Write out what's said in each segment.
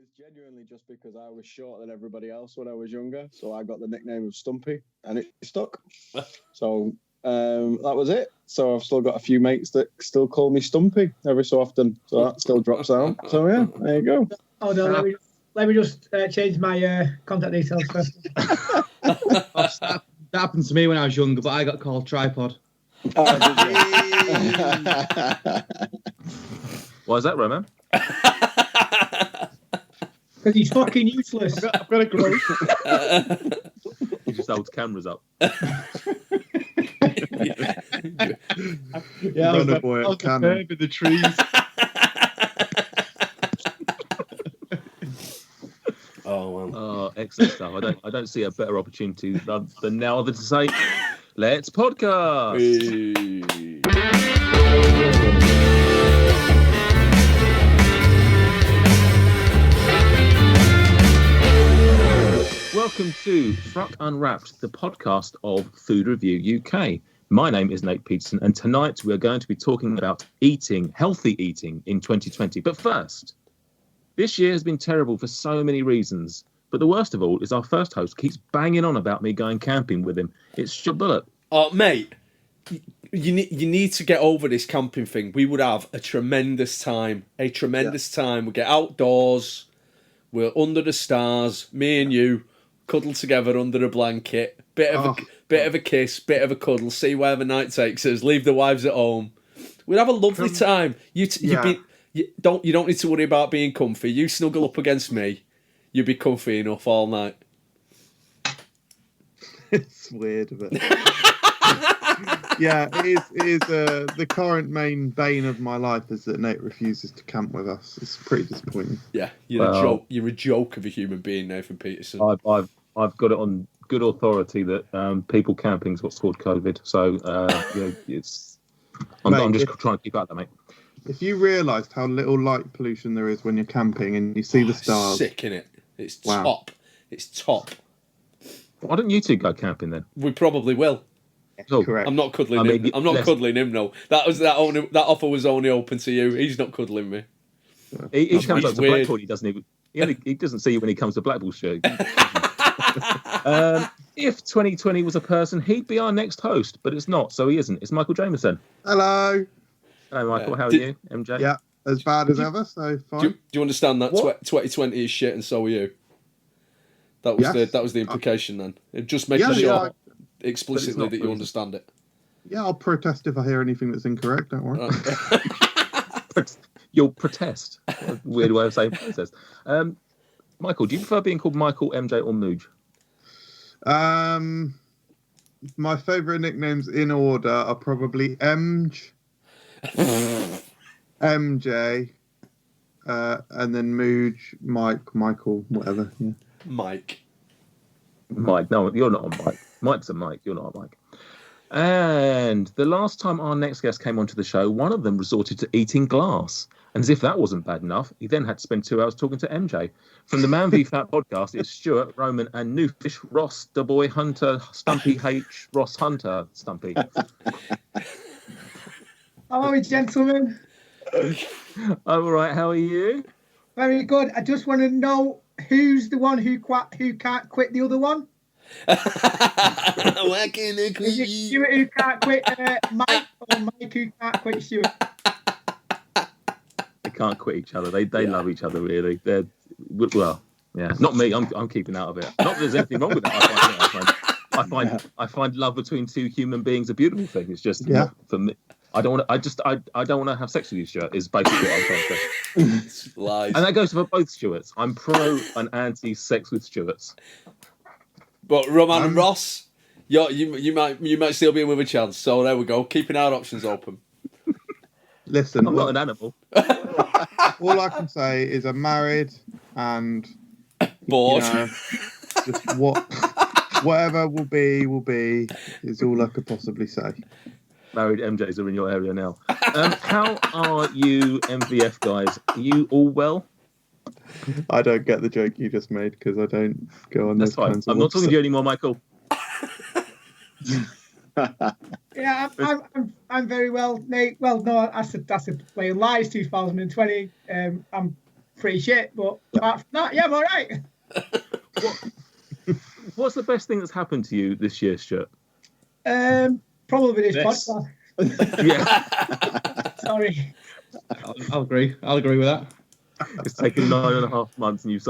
is genuinely just because I was shorter than everybody else when I was younger, so I got the nickname of Stumpy, and it stuck. So that was it. So I've still got a few mates that still call me Stumpy every so often, so that still drops out. So yeah, there you go. Oh no, let me just change my contact details first. That happened to me when I was younger, but I got called Tripod. Oh, Why is that, Roman? Because he's fucking useless. I've got a growth. He just holds cameras up. Yeah, I was a boy at Cannon. In the trees. Oh, well. Oh, excellent stuff. I don't see a better opportunity than now to say, let's podcast. Welcome to FRUK Unwrapped, the podcast of Food Review UK. My name is Nate Peterson, and tonight we are going to be talking about eating, healthy eating in 2020. But first, this year has been terrible for so many reasons. But the worst of all is our first host keeps banging on about me going camping with him. It's Stuart Bullock. Oh, mate, you need to get over this camping thing. We would have a tremendous time. We get outdoors. We're under the stars. Me and you cuddle together under a blanket. Bit of a kiss, bit of a cuddle. See where the night takes us. Leave the wives at home. We'd have a lovely time. You don't need to worry about being comfy. You snuggle up against me. You'd be comfy enough all night. It's weird, but yeah, it is the current main bane of my life is that Nate refuses to camp with us. It's pretty disappointing. Yeah, you're a joke of a human being, Nathan Peterson. I've got it on good authority that people camping is what's called COVID. So I'm just trying to keep up there, mate. If you realised how little light pollution there is when you're camping and you see the stars, sick, innit? It's top. It's top. Why don't you two go camping then? We probably will. Oh, correct. I'm not cuddling him. I'm not cuddling him. No, that offer was only open to you. He's not cuddling me. He comes up to Blackpool. He doesn't see you when he comes to Blackpool show. If 2020 was a person, he'd be our next host, but it's not, so he isn't. It's Michael Jamieson. Hello, Michael. How are you, MJ? Yeah, as bad as ever. So fine. Do you understand that 2020 is shit, and so are you? That was the implication. Then just making sure explicitly that you understand it. Yeah, I'll protest if I hear anything that's incorrect. Don't worry. You'll protest. What a weird way of saying protest. Michael, do you prefer being called Michael, MJ, or Mooj? My favourite nicknames in order are probably MJ, and then Mooj, Michael, whatever. Yeah. Mike. No, you're not on Mike. Mike's a Mike. You're not a Mike. And the last time our next guest came onto the show, one of them resorted to eating glass. And as if that wasn't bad enough, he then had to spend 2 hours talking to MJ. From the Man v Fat podcast, it's Stuart, Roman, and new fish, Ross, the boy Hunter, Stumpy H, Ross Hunter, Stumpy. How are we, gentlemen? I'm all right. How are you? Very good. I just want to know who's the one who can't quit the other one. Why can't they quit? Is it Stuart who can't quit Mike, or Mike who can't quit Stuart? They can't quit each other. They love each other, really. Not me. I'm keeping out of it. Not that there's anything wrong with that. I find love between two human beings a beautiful thing. It's just not for me. I don't want to have sex with you, Stuart. Is basically what I'm trying to say. Lies. And that goes for both Stuarts. I'm pro and anti sex with Stuarts. But Roman and Ross, you might still be in with a chance. So there we go. Keeping our options open. Listen, I'm not an animal. All I can say is I'm married and bored. Just whatever will be is all I could possibly say. Married MJs are in your area now. How are you, MVF guys? Are you all well? I don't get the joke you just made because I don't go on. That's those fine. kinds of I'm not talking to you anymore, Michael. Yeah, I'm very well, Nate. Well, no, that's a way of lies. 2020. I'm pretty shit. But apart from that, yeah, I'm all right. What's the best thing that's happened to you this year, Stuart? Probably this This. podcast. Yeah, Sorry. I'll agree. I'll agree with that. it's taken 9.5 months, and you've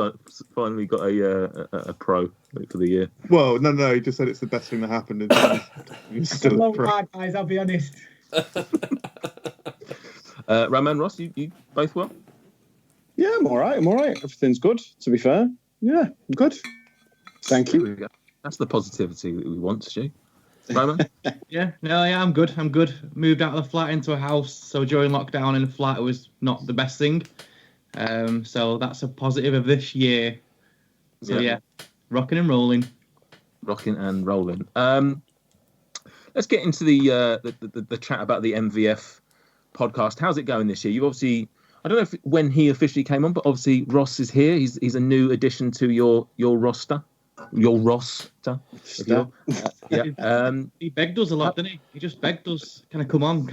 finally got a pro for the year. Well, no, he just said it's the best thing that happened. And he's It's a still a long pro. time, guys. I'll be honest. Roman, Ross, you both well? Yeah, I'm all right. Everything's good, to be fair. Yeah, I'm good. Thank There you. we go. That's the positivity that we want, Stu. Roman? Yeah, I'm good. Moved out of the flat into a house. So during lockdown in a flat, it was not the best thing. So that's a positive of this year. So yeah, rocking and rolling. Rocking and rolling. Let's get into the chat about the MVF podcast. How's it going this year? You've obviously, I don't know when he officially came on, but obviously Ross is here. He's a new addition to your roster. Your roster. He begged us a lot, didn't he? He just begged us, can I come on?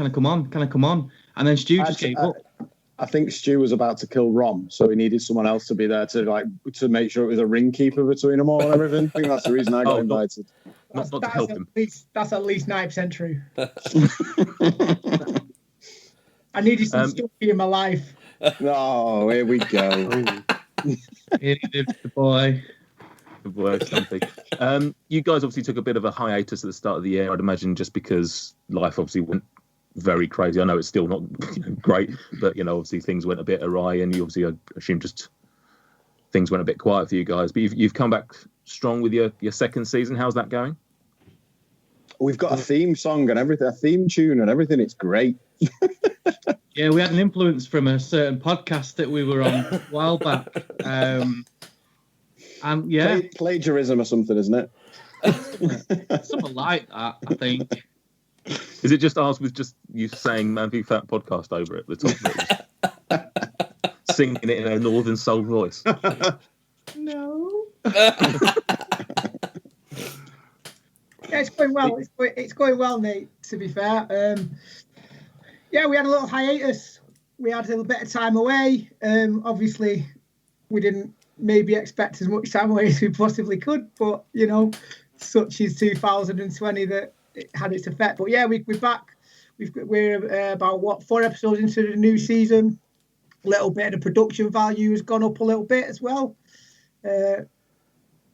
And then Stu just gave up. I think Stu was about to kill Rom, so he needed someone else to be there to make sure it was a ring keeper between them all and everything. I think that's the reason I got invited. Not to help him. That's at least 9% true. I needed some Stumpy in my life. Oh, here we go. Here he is, the boy. Good work, something. You guys obviously took a bit of a hiatus at the start of the year, I'd imagine, just because life obviously went very crazy. I know it's still not great, but obviously things went a bit awry, and you obviously, I assume, just things went a bit quiet for you guys. But you've come back strong with your second season. How's that going? We've got a theme song and everything, a theme tune and everything. It's great. Yeah, we had an influence from a certain podcast that we were on a while back. And yeah, Plagiarism or something, isn't it? something like that, I think. Is it just ours with just you saying Man v Fat podcast over it at the top of it? Singing it in a northern soul voice. No. Yeah, it's going well. It's going well, Nate, to be fair. Yeah, we had a little hiatus. We had a little bit of time away. Obviously, we didn't maybe expect as much time away as we possibly could, but, such is 2020 that it had its effect. But yeah, we're back. We're about 4 episodes into the new season. A little bit of the production value has gone up a little bit as well.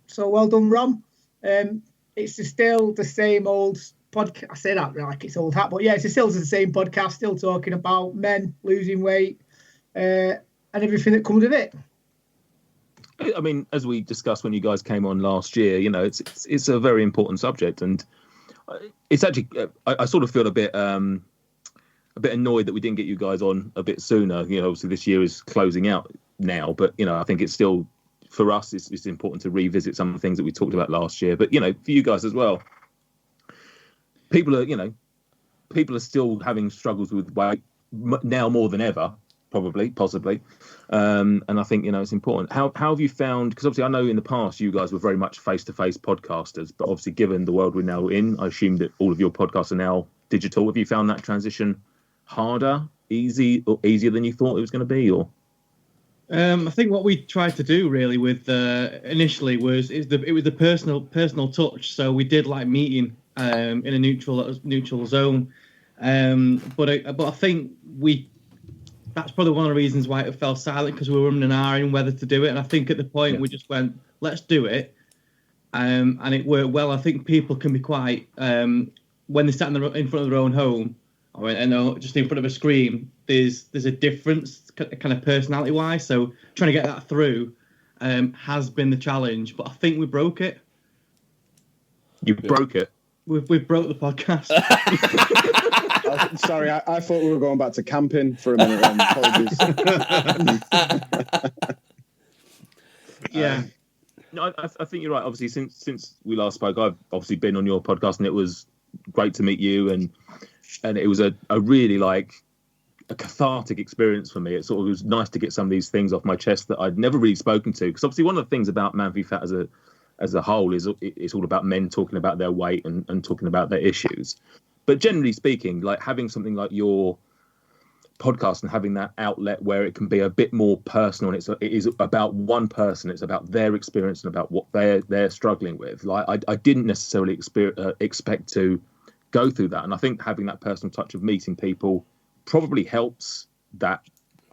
So well done, Rom. It's still the same old podcast. I say that like it's old hat, but yeah, it's still the same podcast, still talking about men losing weight and everything that comes with it. I mean, as we discussed when you guys came on last year, it's a very important subject, and it's actually I sort of feel a bit annoyed that we didn't get you guys on a bit sooner. Obviously this year is closing out now, but I think it's still, for us, it's important to revisit some of the things that we talked about last year. But for you guys as well, people are still having struggles with weight now more than ever, possibly. And I think it's important. How have you found? Because obviously I know in the past you guys were very much face-to-face podcasters, but obviously given the world we're now in, I assume that all of your podcasts are now digital. Have you found that transition harder, easier than you thought it was going to be, or? I think what we tried to do really with initially was it was the personal touch. So we did like meeting in a neutral zone, but I think that's probably one of the reasons why it fell silent, because we were in an hour in whether to do it. And I think at the point we just went, let's do it, and it worked well. I think people can be quite when they sat in front of their own home, or just in front of a screen. There's a difference, kind of personality wise. So trying to get that through has been the challenge. But I think we broke it. You broke it. We've broke the podcast. Sorry, I thought we were going back to camping for a minute. Apologies. Yeah. No, I think you're right. Obviously, since we last spoke, I've obviously been on your podcast, and it was great to meet you, and it was a really a cathartic experience for me. It sort of was nice to get some of these things off my chest that I'd never really spoken to. Because obviously, one of the things about Man v Fat as a whole is it's all about men talking about their weight and talking about their issues. But generally speaking, having something like your podcast and having that outlet where it can be a bit more personal, and it is about one person, it's about their experience and about what they're struggling with. Like I didn't necessarily expect to go through that, and I think having that personal touch of meeting people probably helps that.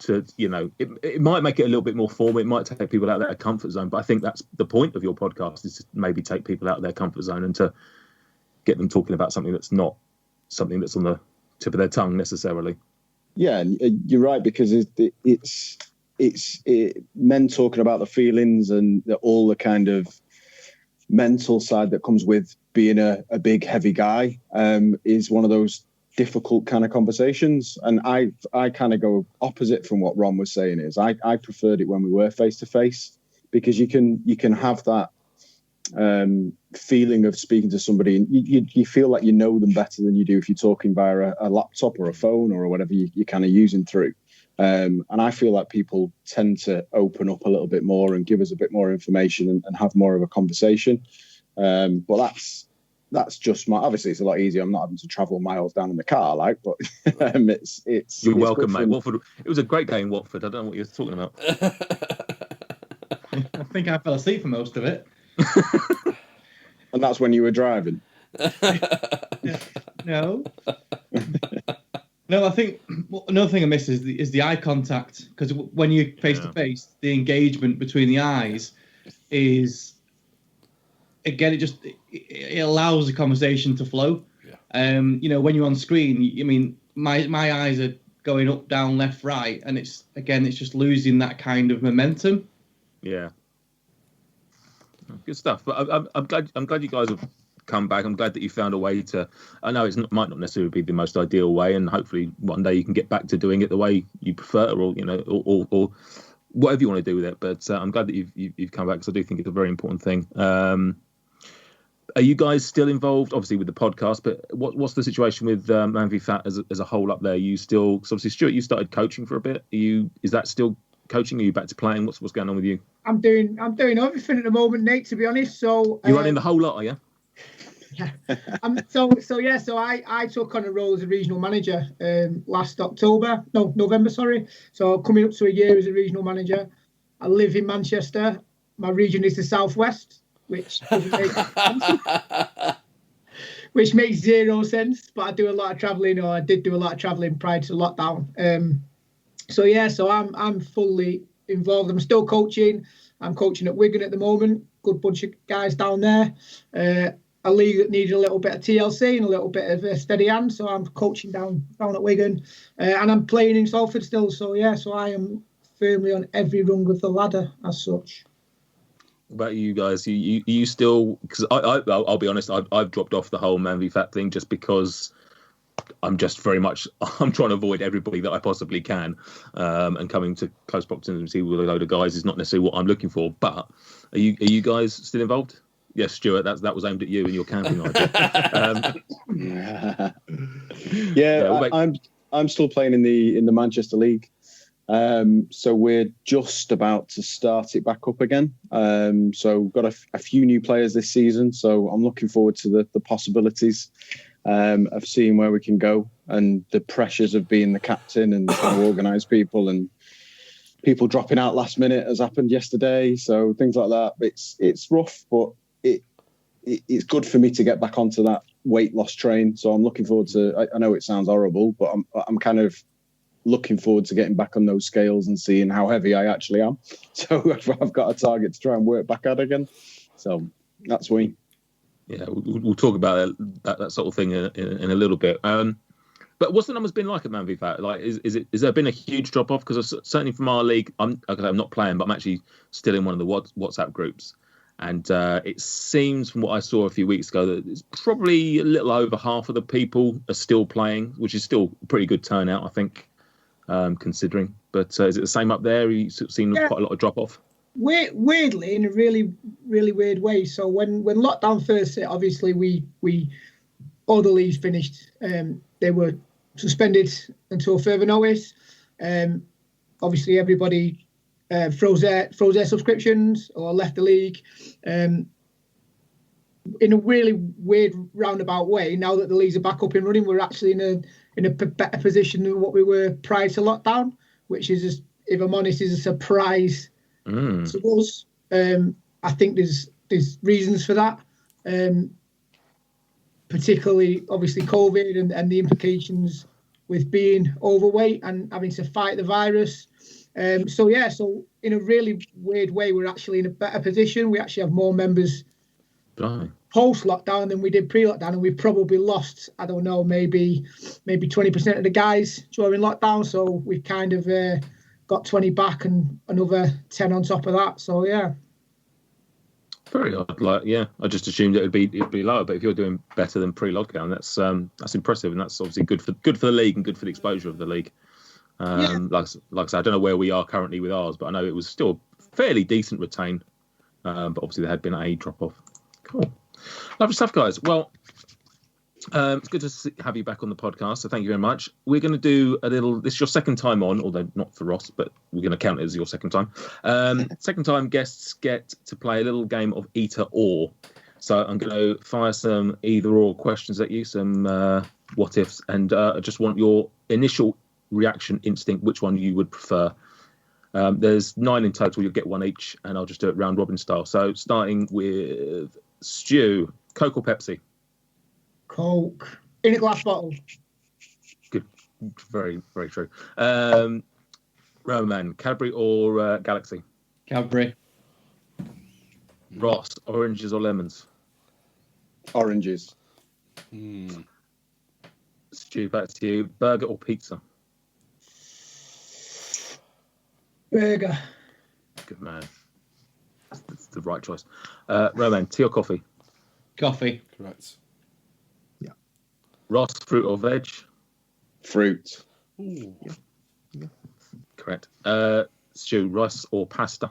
To it might make it a little bit more formal, it might take people out of their comfort zone, but I think that's the point of your podcast, is to maybe take people out of their comfort zone and to get them talking about something that's not something that's on the tip of their tongue necessarily. Yeah, you're right, because it's men talking about the feelings and all the kind of mental side that comes with being a big heavy guy is one of those difficult kind of conversations. And I kind of go opposite from what Ron was saying. Is I preferred it when we were face to face, because you can have that feeling of speaking to somebody, and you feel like you know them better than you do if you're talking via a laptop or a phone or whatever you're kind of using through. And I feel like people tend to open up a little bit more and give us a bit more information and have more of a conversation. But that's just obviously it's a lot easier. I'm not having to travel miles down in the car, but it's you're welcome, mate. Watford. It was a great day in Watford. I don't know what you're talking about. I think I fell asleep for most of it. And that's when you were driving. No. No, I think another thing I miss is the eye contact, because when you're face to face, the engagement between the eyes is, again, it allows the conversation to flow. Yeah. When you're on screen, I mean, my eyes are going up, down, left, right, and it's just losing that kind of momentum. Yeah. Good stuff. But I'm glad you guys have come back. I'm glad that you found a way to. I know it might not necessarily be the most ideal way, and hopefully one day you can get back to doing it the way you prefer, or or whatever you want to do with it. But I'm glad that you've come back, because I do think it's a very important thing. Are you guys still involved, obviously, with the podcast? But what's the situation with Man v Fat as a whole up there? Are you still? Because obviously, Stuart, you started coaching for a bit. Is that still coaching? Are you back to playing? What's going on with you? I'm doing everything at the moment, Nate, to be honest. So you're running the whole lot, are you? Yeah. So I took on a role as a regional manager last November, sorry. So coming up to a year as a regional manager. I live in Manchester. My region is the Southwest, which doesn't make sense. Which makes zero sense. But I do a lot of travelling, or I did do a lot of travelling prior to lockdown. So I'm fully involved. I'm still coaching. I'm coaching at Wigan at the moment. Good bunch of guys down there. A league that needed a little bit of TLC and a little bit of a steady hand. So I'm coaching down at Wigan. And I'm playing in Salford still. So I am firmly on every rung of the ladder as such. What about you guys? You still, because I'll be honest, I've dropped off the whole Man v Fat thing just because I'm just I'm trying to avoid everybody that I possibly can, and coming to close proximity with a load of guys is not necessarily what I'm looking for. But are you guys still involved? Yes, Stuart, that was aimed at you and your camping idea. I'm still playing in the Manchester League. So we're just about to start it back up again. So we've got a few new players this season. So I'm looking forward to the possibilities of seeing where we can go, and the pressures of being the captain and trying to organise people, and people dropping out last minute has happened yesterday. So things like that. It's rough, but it's good for me to get back onto that weight loss train. So I'm looking forward to. I know it sounds horrible, but I'm kind of looking forward to getting back on those scales and seeing how heavy I actually am. So I've got a target to try and work back at again. So that's me. Yeah, we'll talk about that sort of thing in a little bit. But what's the numbers been like at Man v Fat? Like, is there been a huge drop off? Because certainly from our league, I'm not playing, but I'm actually still in one of the WhatsApp groups, and it seems from what I saw a few weeks ago that it's probably a little over half of the people are still playing, which is still a pretty good turnout, I think, considering. But is it the same up there? Are you seeing quite a lot of drop off? Weirdly, in a really, really weird way. So when lockdown first hit, obviously we all the leagues finished. They were suspended until further notice. Obviously, everybody froze their subscriptions or left the league. in a really weird roundabout way, now that the leagues are back up and running, we're actually in a better position than what we were prior to lockdown, which is, if I'm honest, is a surprise to us. I think there's reasons for that, particularly obviously COVID and the implications with being overweight and having to fight the virus. So in a really weird way, we're actually in a better position. We actually have more members post-lockdown than we did pre-lockdown, and we've probably lost, I don't know, maybe 20% of the guys during lockdown. So we've kind of got 20 back and another 10 on top of that. So yeah. Very odd. I just assumed it'd be lower, but if you're doing better than pre-lockdown, that's impressive, and that's obviously good for the league and good for the exposure of the league. Like I said, I don't know where we are currently with ours, but I know it was still fairly decent retain. But obviously there had been a drop off. Cool, lovely stuff, guys. Well, it's good to have you back on the podcast, so thank you very much. We're going to do a little. This is your second time on, although not for Ross, but we're going to count it as your second time. Second time guests get to play a little game of either or. So I'm going to fire some either or questions at you, some what ifs, and I just want your initial reaction instinct, which one you would prefer. There's 9 in total. You'll get one each, and I'll just do it round robin style. So starting with Stu, Coke or Pepsi? Coke in a glass bottle. Good, very, very true. Roman, Cadbury or Galaxy? Cadbury. Ross, oranges or lemons? Oranges. Stu, back to you. Burger or pizza? Burger. Good man. That's the right choice. Roman, tea or coffee? Coffee. Correct. Yeah. Ross, fruit or veg? Fruit. Ooh. Yeah. Correct. Stu, rice or pasta?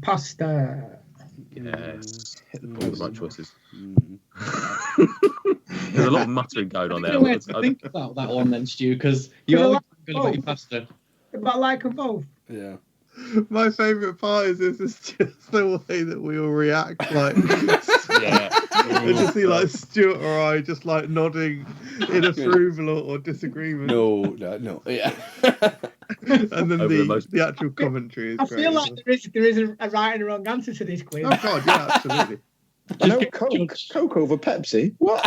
Pasta. Yes. All the right choices. There's a lot of muttering going on there. I think about that one then, Stu, because you're always good about your pasta. But I like them both. Yeah. My favourite part is just the way that we all react. Like, Yeah. I just see like Stuart or I just like nodding in approval or disagreement. No. Yeah. And then Over the actual commentary is I great. feel like there is a right and a wrong answer to this quiz. Oh God, yeah, absolutely. I know Coke over Pepsi. What?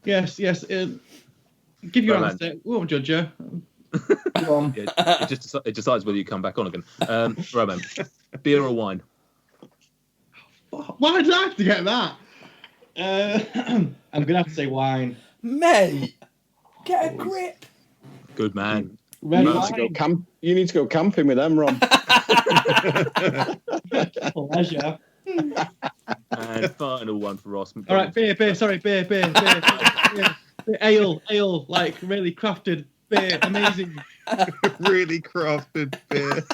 Yes. Give your answer. We won't judge you. Go on. It decides whether you come back on again. Roman, beer or wine? Why did I have to get that? I'm going to have to say wine. Mate, get a grip. Good man. Red You wine. need to go camping with them, Ron. Pleasure. And final one for Ross. All right, beer. Sorry, beer. Ale, like really crafted beer. Amazing. Really crafted beer.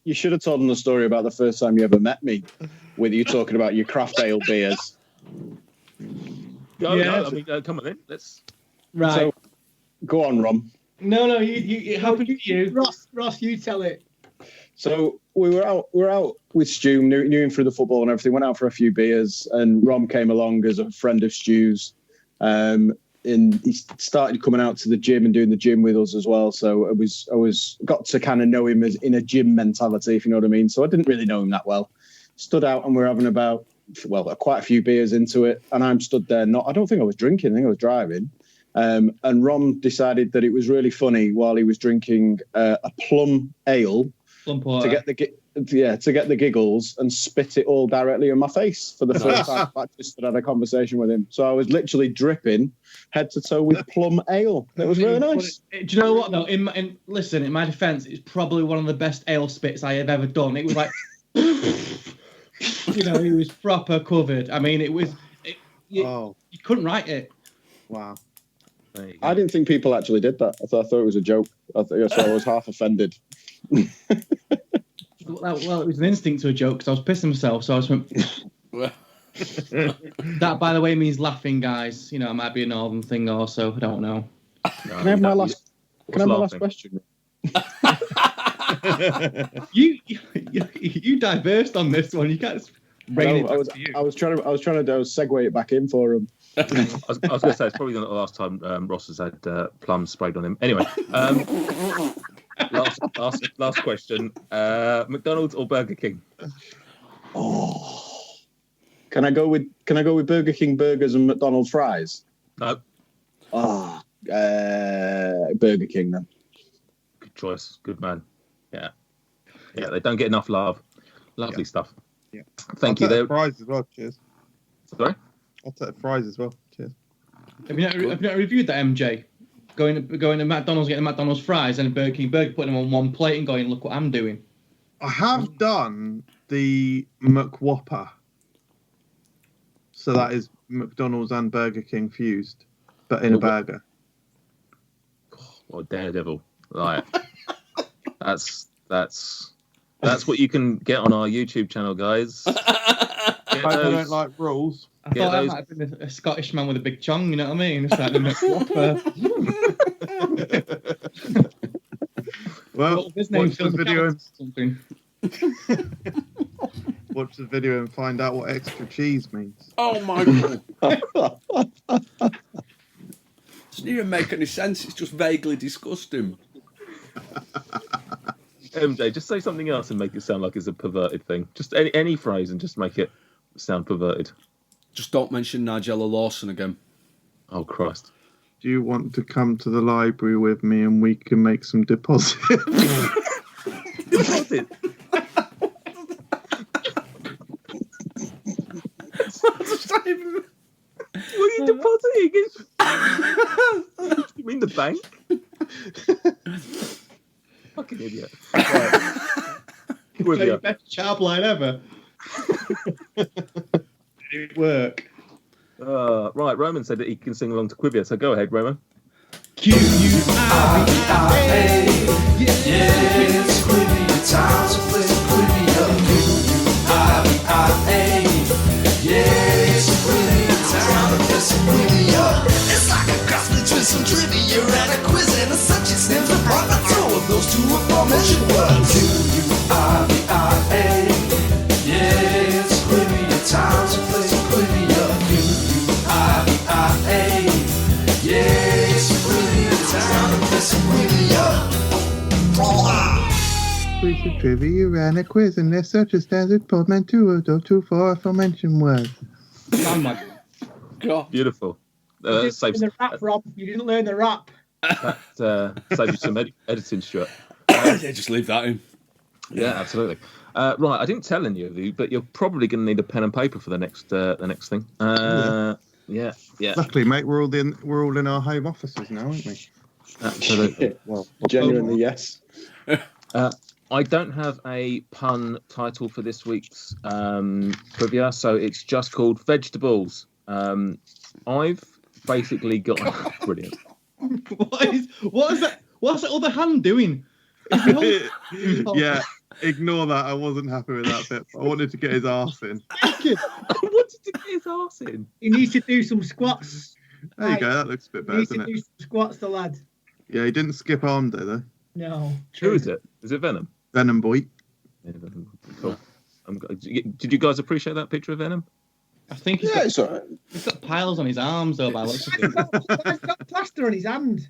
You should have told them the story about the first time you ever met me, with you talking about your craft ale beers. No, Yeah. I mean, come on then. Let's. Right. So, go on, Ron. No, it happened to you. Ross, you tell it. So we were out with Stu, knew him through the football and everything. Went out for a few beers, and Rom came along as a friend of Stu's. And he started coming out to the gym and doing the gym with us as well. So I was got to kind of know him as in a gym mentality, if you know what I mean. So I didn't really know him that well. Stood out and we're having quite a few beers into it, and I'm stood there. I don't think I was drinking. I think I was driving. And Rom decided that it was really funny while he was drinking a plum ale to get the giggles and spit it all directly in my face for the first time. I just had a conversation with him, so I was literally dripping head to toe with plum ale. It was really nice. Do you know what though? In my defence, it's probably one of the best ale spits I have ever done. It was like, it was proper covered. I mean, you couldn't write it. Wow. I didn't think people actually did that. I thought it was a joke. So I was half offended. Well, it was an instinct to a joke because I was pissing myself. So I just went. That, by the way, means laughing, guys. It might be a northern thing also. I don't know. Can I have my last question? You diversed on this one. You can't rein it back to you. I was trying to segue it back in for him. I was going to say it's probably not the last time Ross has had plums sprayed on him. Anyway, last question: McDonald's or Burger King? Oh, can I go with Burger King burgers and McDonald's fries? No. Burger King then. Good choice. Good man. Yeah. They don't get enough love. Lovely stuff. Yeah. Thank you. I'll take fries as well. Cheers. Sorry. I'll take fries as well. Cheers. Have you not reviewed that, MJ? Going to McDonald's, getting McDonald's fries and a Burger King burger, putting them on one plate and going, look what I'm doing. I have done the McWhopper. So that is McDonald's and Burger King fused, but in a burger. What daredevil! Like that's what you can get on our YouTube channel, guys. I don't like rules. I thought that might have been a Scottish man with a big chong, you know what I mean? It's like the McWhopper. Well, his name watch the video and something. watch the video and find out what extra cheese means. Oh my god! Doesn't even make any sense. It's just vaguely disgusting. MJ, just say something else and make it sound like it's a perverted thing. Just any phrase and just make it sound perverted. Just don't mention Nigella Lawson again. Oh Christ! Do you want to come to the library with me and we can make some deposits? Deposit? What are you depositing? You mean the bank? Fucking idiot. Right. The best sharp line ever. Did it work? Right, Roman said that he can sing along to Quivia, so go ahead, Roman. Q-U-I-V-I-A. Yeah, it's Quivia time to play Quivia. Q-U-I-V-I-A. Yeah, it's Quivia time to play some Quivia. It's like a cross between some trivia and a quiz and a such extends apart the two of those two aforementioned words. Q-U-I-V-I-A. Yeah, it's Quivia time to play some Quivia. Q-U-I-V-I-A. Yeah, it's Quivia time to play some Quivia. Quiz and trivia and a quiz and there's such a standard portmanteau of those two aforementioned words. Oh my God. Beautiful. You didn't learn the rap, Rob. You didn't learn the rap. That saves you some editing, Stuart. Yeah, just leave that in. Yeah, absolutely. Right, I didn't tell any of you, but you're probably going to need a pen and paper for the next thing. Yeah. Luckily, mate, we're all in our home offices now, aren't we? Absolutely. Well, genuinely, yes. I don't have a pun title for this week's trivia, so it's just called Vegetables. I've basically got brilliant. What is that? What's that other hand doing? Yeah, ignore that. I wasn't happy with that bit. I wanted to get his arse in. I wanted to get his arse in. He needs to do some squats. There you go. That looks a bit better, He needs doesn't to do it? some squats, the lad. Yeah, he didn't skip arm day though. No. Who is it? Is it Venom? Venom boy. Yeah, Venom. Cool. Did you guys appreciate that picture of Venom? I think he's Yeah, it's all right. got piles on his arms, though, by looks of it. He's got plaster on his hand.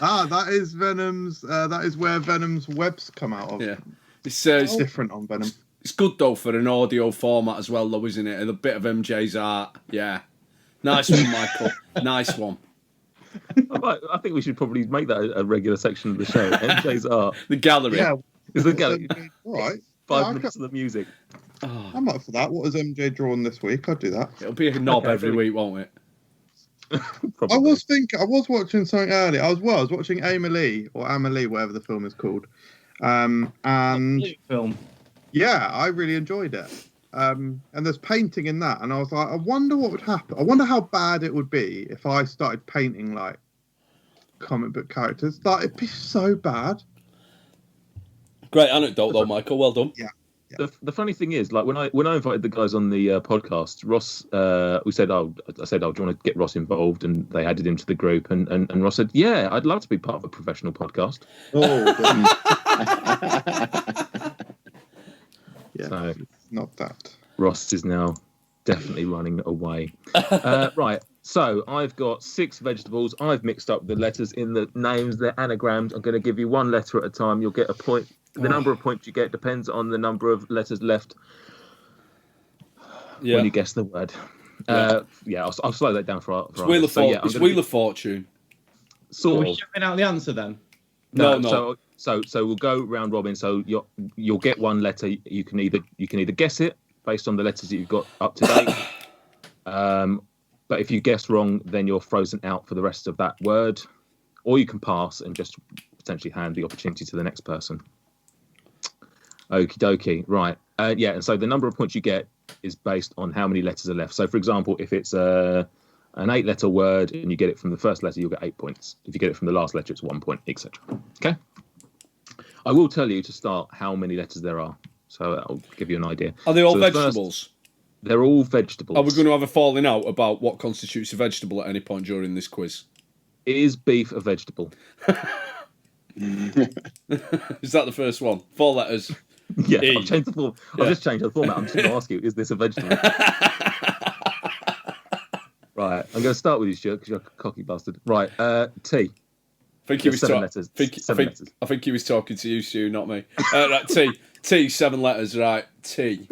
That is Venom's. That is where Venom's webs come out of. Yeah. It's Different on Venom. It's good though for an audio format as well, though, isn't it? And a bit of MJ's art. Yeah. Nice one, Michael. Nice one. I think we should probably make that a regular section of the show. MJ's art. The gallery. Yeah. Is the gallery. All right. 5 minutes of the music. Oh, I'm up for that. What has MJ drawn this week? I'd do that. it'll be a knob every week, won't it? I was watching something earlier. I was watching Amelie, whatever the film is called. And Film. yeah, I really enjoyed it. And there's painting in that, and I was like, I wonder what would happen. I wonder how bad it would be if I started painting like comic book characters. Like, it'd be so bad. Great anecdote, though, Michael. Well done. Yeah. The funny thing is, like when I invited the guys on the podcast, Ross, I said, do you want to get Ross involved? And they added him to the group, and Ross said, yeah, I'd love to be part of a professional podcast. Oh, Yeah, So it's not that. Ross is now definitely running away. Right. So I've got 6 vegetables. I've mixed up the letters in the names. They're anagrams. I'm going to give you one letter at a time. You'll get a point. The number of points you get depends on the number of letters left when you guess the word. I'll slow that down for It's Wheel of Fortune. It's Wheel of Fortune. Are we shouting out the answer then? No. So we'll go round robin. So you'll get one letter. You can either guess it based on the letters that you've got up to date. But if you guess wrong, then you're frozen out for the rest of that word, or you can pass and just potentially hand the opportunity to the next person. Okie dokie. Right. And so the number of points you get is based on how many letters are left. So, for example, if it's an 8-letter word and you get it from the first letter, you'll get 8 points. If you get it from the last letter, it's 1 point, etc. Okay. I will tell you to start how many letters there are, so I'll give you an idea. Are they all vegetables? They're all vegetables. Are we going to have a falling out about what constitutes a vegetable at any point during this quiz? Is beef a vegetable? Is that the first one? 4 letters. Yeah, I've changed the form. I've just changed the format. I'm just going to ask you: is this a vegetable? Right. I'm going to start with you, Stuart, because you're a cocky bastard. Right. T. I think he was 7 letters. I think he was talking to you, Stu, not me. Right, T. T. 7 letters. Right. T.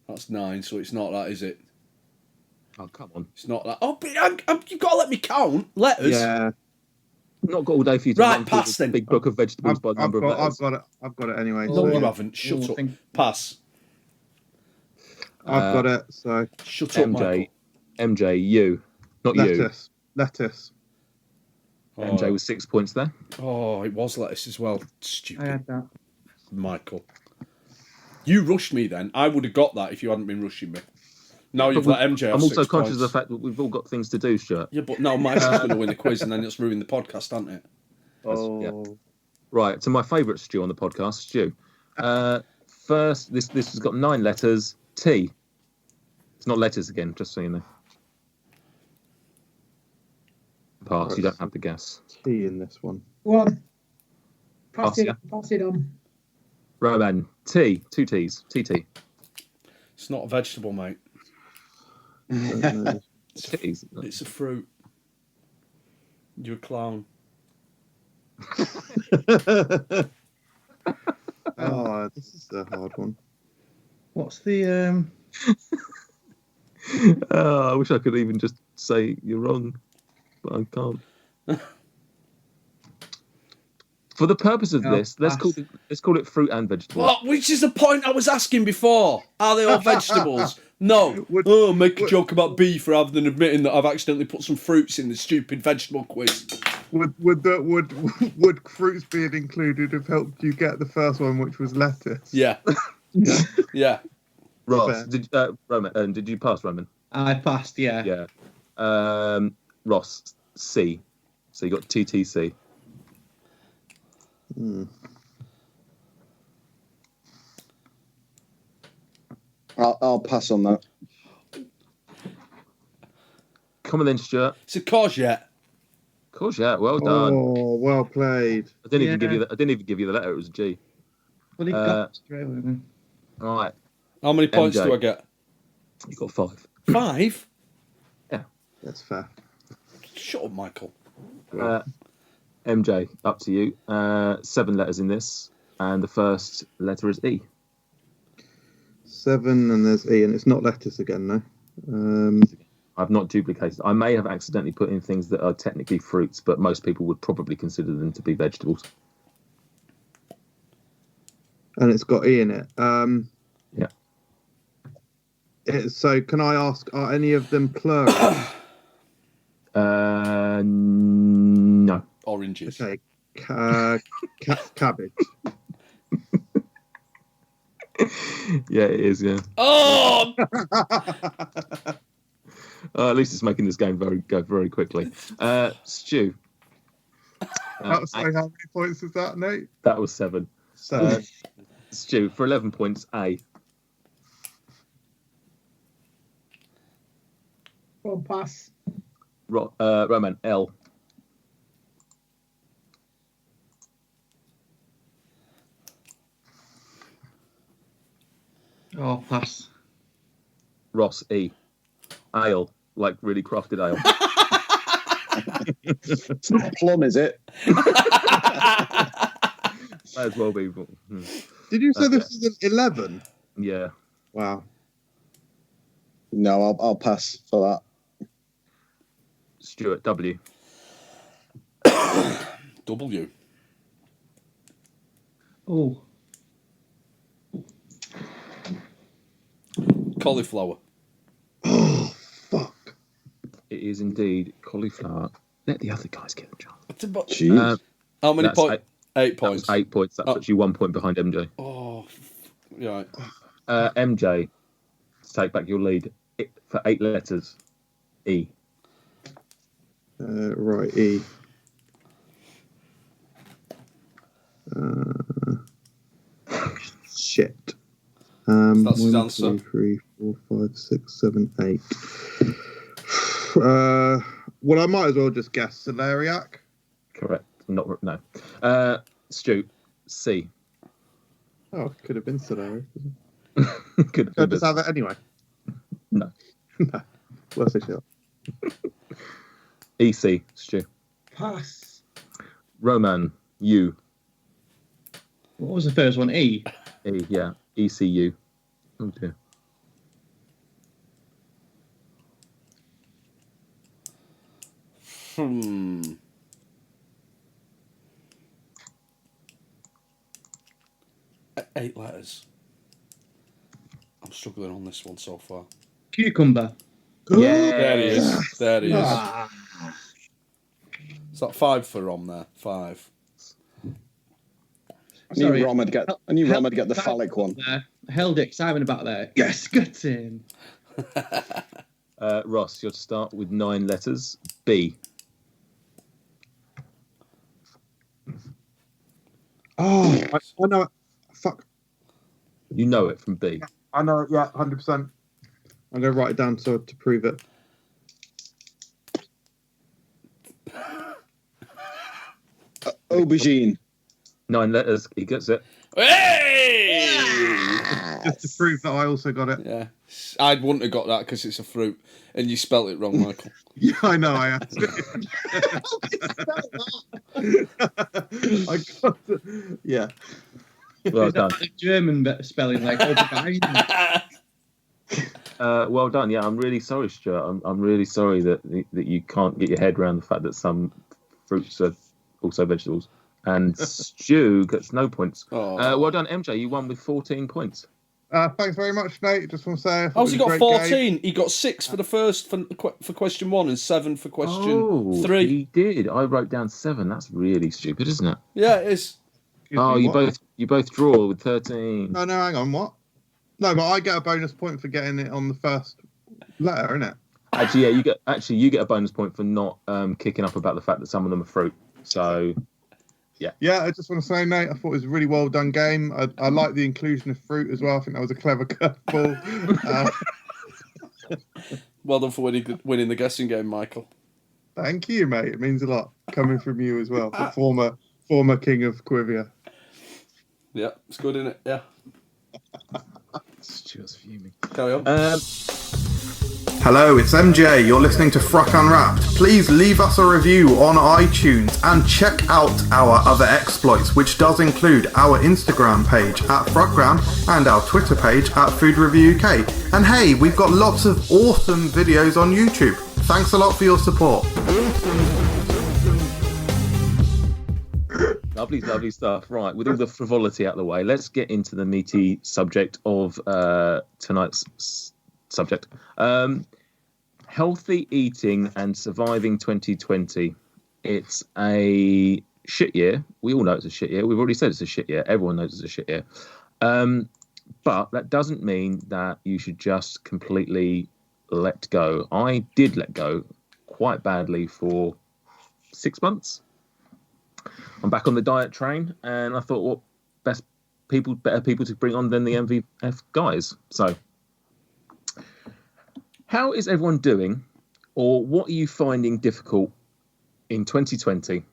That's 9, so it's not that, is it? Oh, come on. It's not that. Oh, but you've got to let me count letters. Yeah. Not got all day for you to run pass through then. the big book of vegetables by the number of letters. I've got it anyway. No, so you haven't. Shut up. Pass. I've got it. So shut up, Michael. MJ, you, not lettuce. you. Lettuce. MJ with 6 points there. Oh, it was lettuce as well. Stupid. I had that. Michael. You rushed me then. I would have got that if you hadn't been rushing me. Now you've let MJ have I'm also 6 conscious points. of the fact that we've all got things to do, Stuart. Yeah, but no, Michael's going to win the quiz and then it's ruined the podcast, hasn't it? Oh. Yeah. Right, to my favourite Stu on the podcast, Stu. First, this has got 9 letters. T. It's not letters again, just so you know. Pass, Right. you don't have to guess. T in this one. 1. Pass Pass it on. Roman, T. 2 T's. TT. It's not a vegetable, mate. T's. It's a fruit. You're a clown. Oh, this is a hard one. What's the I wish I could even just say you're wrong, but I can't. For the purpose of this, let's call it fruit and vegetables. What? Which is the point I was asking before. Are they all vegetables? No. Make a joke about beef rather than admitting that I've accidentally put some fruits in the stupid vegetable quiz. Would fruits being included have helped you get the first one, which was lettuce? Yeah. Yeah. Ross, Roman, did you pass, Roman? I passed, yeah. Yeah. Ross, C. So you got TTC. I'll pass on that. Come on then, Stuart. It's a courgette. Courgette, well done. Oh, well played. I didn't even give you the letter. It was a G. Well, he got it straight away then. All right. How many points MJ. do I get? You got 5. 5? Yeah. That's fair. Shut up, Michael. MJ, up to you. 7 letters in this, and the first letter is E. 7 and there's E, and it's not lettuce again, no. I've not duplicated. I may have accidentally put in things that are technically fruits, but most people would probably consider them to be vegetables. And it's got E in it. Yeah. So can I ask, are any of them plural? No. Oranges. Okay. Cabbage. Yeah, it is. Yeah. Oh! At least it's making this game go very quickly. Stu. Sorry, how many points is that, Nate? That was 7. 7. Stu, for 11 points, A. Go on, pass. Roman, L. Oh, pass. Ross, E. Ale, like really crafted ale. It's not plum, is it? May as well be. But, Did you say Okay. this is an 11? yeah. Wow. No, I'll pass for that. Stuart, W. W. Oh, Cauliflower. Oh, fuck. It is indeed cauliflower. Let the other guys get a chance. Jeez. How many That's points? 8 That points. was 8 points. That puts you 1 point behind MJ. Oh, right. MJ, to take back your lead for 8 letters. E. Right, E. Shit. That's his 1, answer. 2, 3, 4, 5, 6, 7, 8. Well, I might as well just guess celeriac. Correct. No. Stu, C. Oh, it could have been celeriac. Could Should I just have it anyway? No. No. What's it? EC, Stu. Pass. Roman, U. what was the first one? E. E, yeah. ECU. Oh dear. Hmm. Eight letters. I'm struggling on this one so far. Cucumber. Yeah. There he is. There he is. Ah. Is that 5 for Rom there? 5. I knew Rom would get the Held- phallic one. There. Held it, Simon about there. Yes, get in. Ross, you're to start with 9 letters. B. Oh, I know it. Fuck. You know it from B. I know it, yeah, 100%. I'm going to write it down to prove it. Aubergine. 9 letters. He gets it. Hey! Just to prove that I also got it. Yeah. I wouldn't have got that because it's a fruit. And you spelt it wrong, Michael. Yeah, I know I have to. I got it. Yeah. Well done. German spelling like Aubergine. Well done. Yeah, I'm really sorry, Stuart. I'm really sorry that you can't get your head around the fact that some fruits are also vegetables. And Stu gets no points. Oh. Well done, MJ. You won with 14 points. Thanks very much, Nate. Just want to say. How's he got great 14? game. He got 6 for the first for question 1 and 7 for question 3. He did. I wrote down 7. That's really stupid, isn't it? Yeah, it is. Excuse Oh, me, you what? both draw with 13. No, hang on. What? No, but I get a bonus point for getting it on the first letter, innit? Actually, yeah, you get a bonus point for not kicking up about the fact that some of them are fruit. So, Yeah, I just want to say, Nate, I thought it was a really well done game. I like the inclusion of fruit as well. I think that was a clever curveball. Well done for winning the guessing game, Michael. Thank you, mate. It means a lot coming from you as well, the former king of Quivia. Yeah, it's good, isn't it? Yeah. Stuart's fuming. Carry on. Hello, it's MJ. You're listening to FRUK Unwrapped. Please leave us a review on iTunes and check out our other exploits, which does include our Instagram page at FRUKgram and our Twitter page at Food Review UK. And hey, we've got lots of awesome videos on YouTube. Thanks a lot for your support. Lovely stuff. Right, with all the frivolity out of the way, let's get into the meaty subject of tonight's subject. Healthy eating and surviving 2020. It's a shit year. We all know it's a shit year. We've already said it's a shit year. Everyone knows it's a shit year. But that doesn't mean that you should just completely let go. I did let go quite badly for 6 months. I'm back on the diet train, and I thought, what better people to bring on than the MVF guys. So, how is everyone doing, or what are you finding difficult in 2020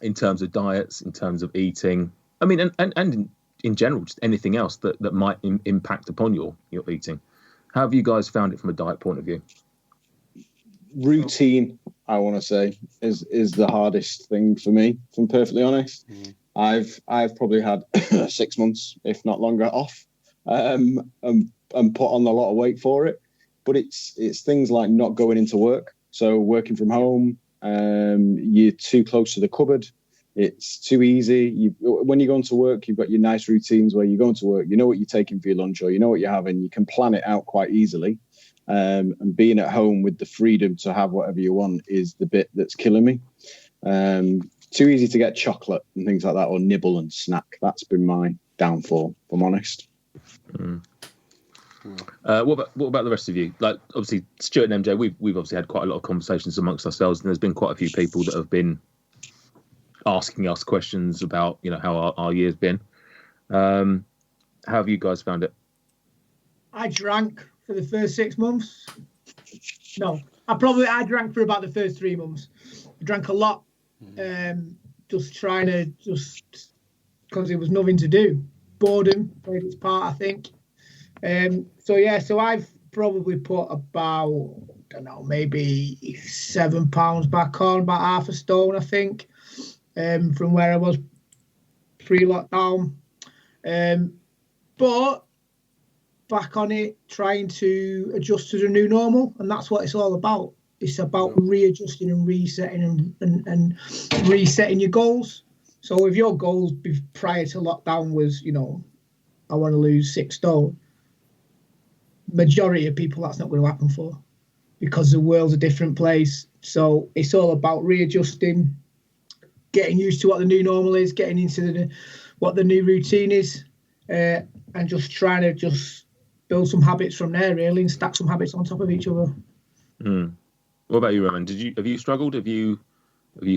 in terms of diets, in terms of eating? I mean, and in in general, just anything else that might impact upon your eating. How have you guys found it from a diet point of view? Routine, I want to say, is the hardest thing for me, if I'm perfectly honest. I've probably had 6 months, if not longer, off, and put on a lot of weight for it. But it's things like not going into work, so working from home. You're too close to the cupboard. It's too easy. When you go into work, you've got your nice routines where you go into work, you know what you're taking for your lunch, or you know what you're having. You can plan it out quite easily. And being at home with the freedom to have whatever you want is the bit that's killing me. Too easy to get chocolate and things like that, or nibble and snack. That's been my downfall, if I'm honest. What about the rest of you? Like, obviously, Stuart and MJ, we've obviously had quite a lot of conversations amongst ourselves, and there's been quite a few people that have been asking us questions about, how our year's been. How have you guys found it? I drank for the first 6 months. No, I drank for about the first 3 months. I drank a lot, just trying to, because there was nothing to do. Boredom played its part, I think. So I've probably put about, I don't know, maybe 7 pounds back on, about half a stone, I think, from where I was pre-lockdown. But back on it, trying to adjust to the new normal, and that's what it's all about. It's about readjusting and resetting and resetting your goals. So if your goals prior to lockdown was, I want to lose 6 stone, majority of people that's not going to happen for, because the world's a different place. So it's all about readjusting, getting used to what the new normal is, getting into what the new routine is, and just trying to just build some habits from there, really, and stack some habits on top of each other. What about you, Roman? Have you struggled? Have you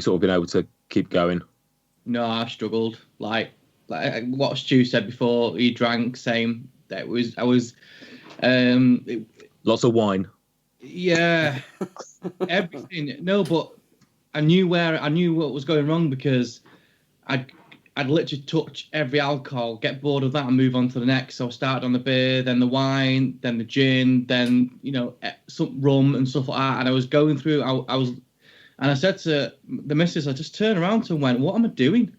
sort of been able to keep going? No, I struggled. Like what Stu said before, he drank. Same. Lots of wine. Yeah, everything. No, but I knew what was going wrong, because I'd literally touch every alcohol, get bored of that, and move on to the next. So I started on the beer, then the wine, then the gin, then some rum and stuff like that. And I was going through. I said to the missus, I just turned around and went, "What am I doing?"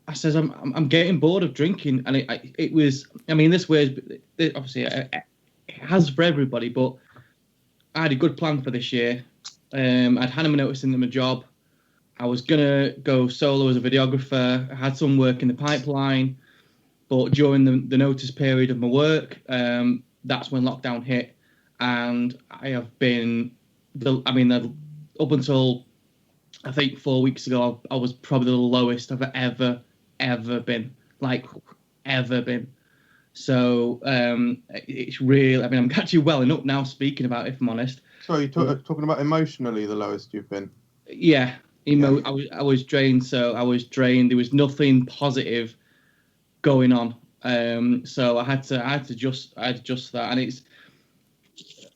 I says, "I'm getting bored of drinking," and it was. I mean, this way, obviously, it has for everybody, but I had a good plan for this year. I'd had a notice in my job. I was going to go solo as a videographer. I had some work in the pipeline, but during the notice period of my work, that's when lockdown hit. And I have been, up until I think 4 weeks ago, I was probably the lowest I've ever been, ever been. So it's really, I'm actually welling up now speaking about it, if I'm honest. So you're talking about emotionally the lowest you've been? Yeah. I was drained. So I was drained. There was nothing positive going on. So I had to adjust that, and it's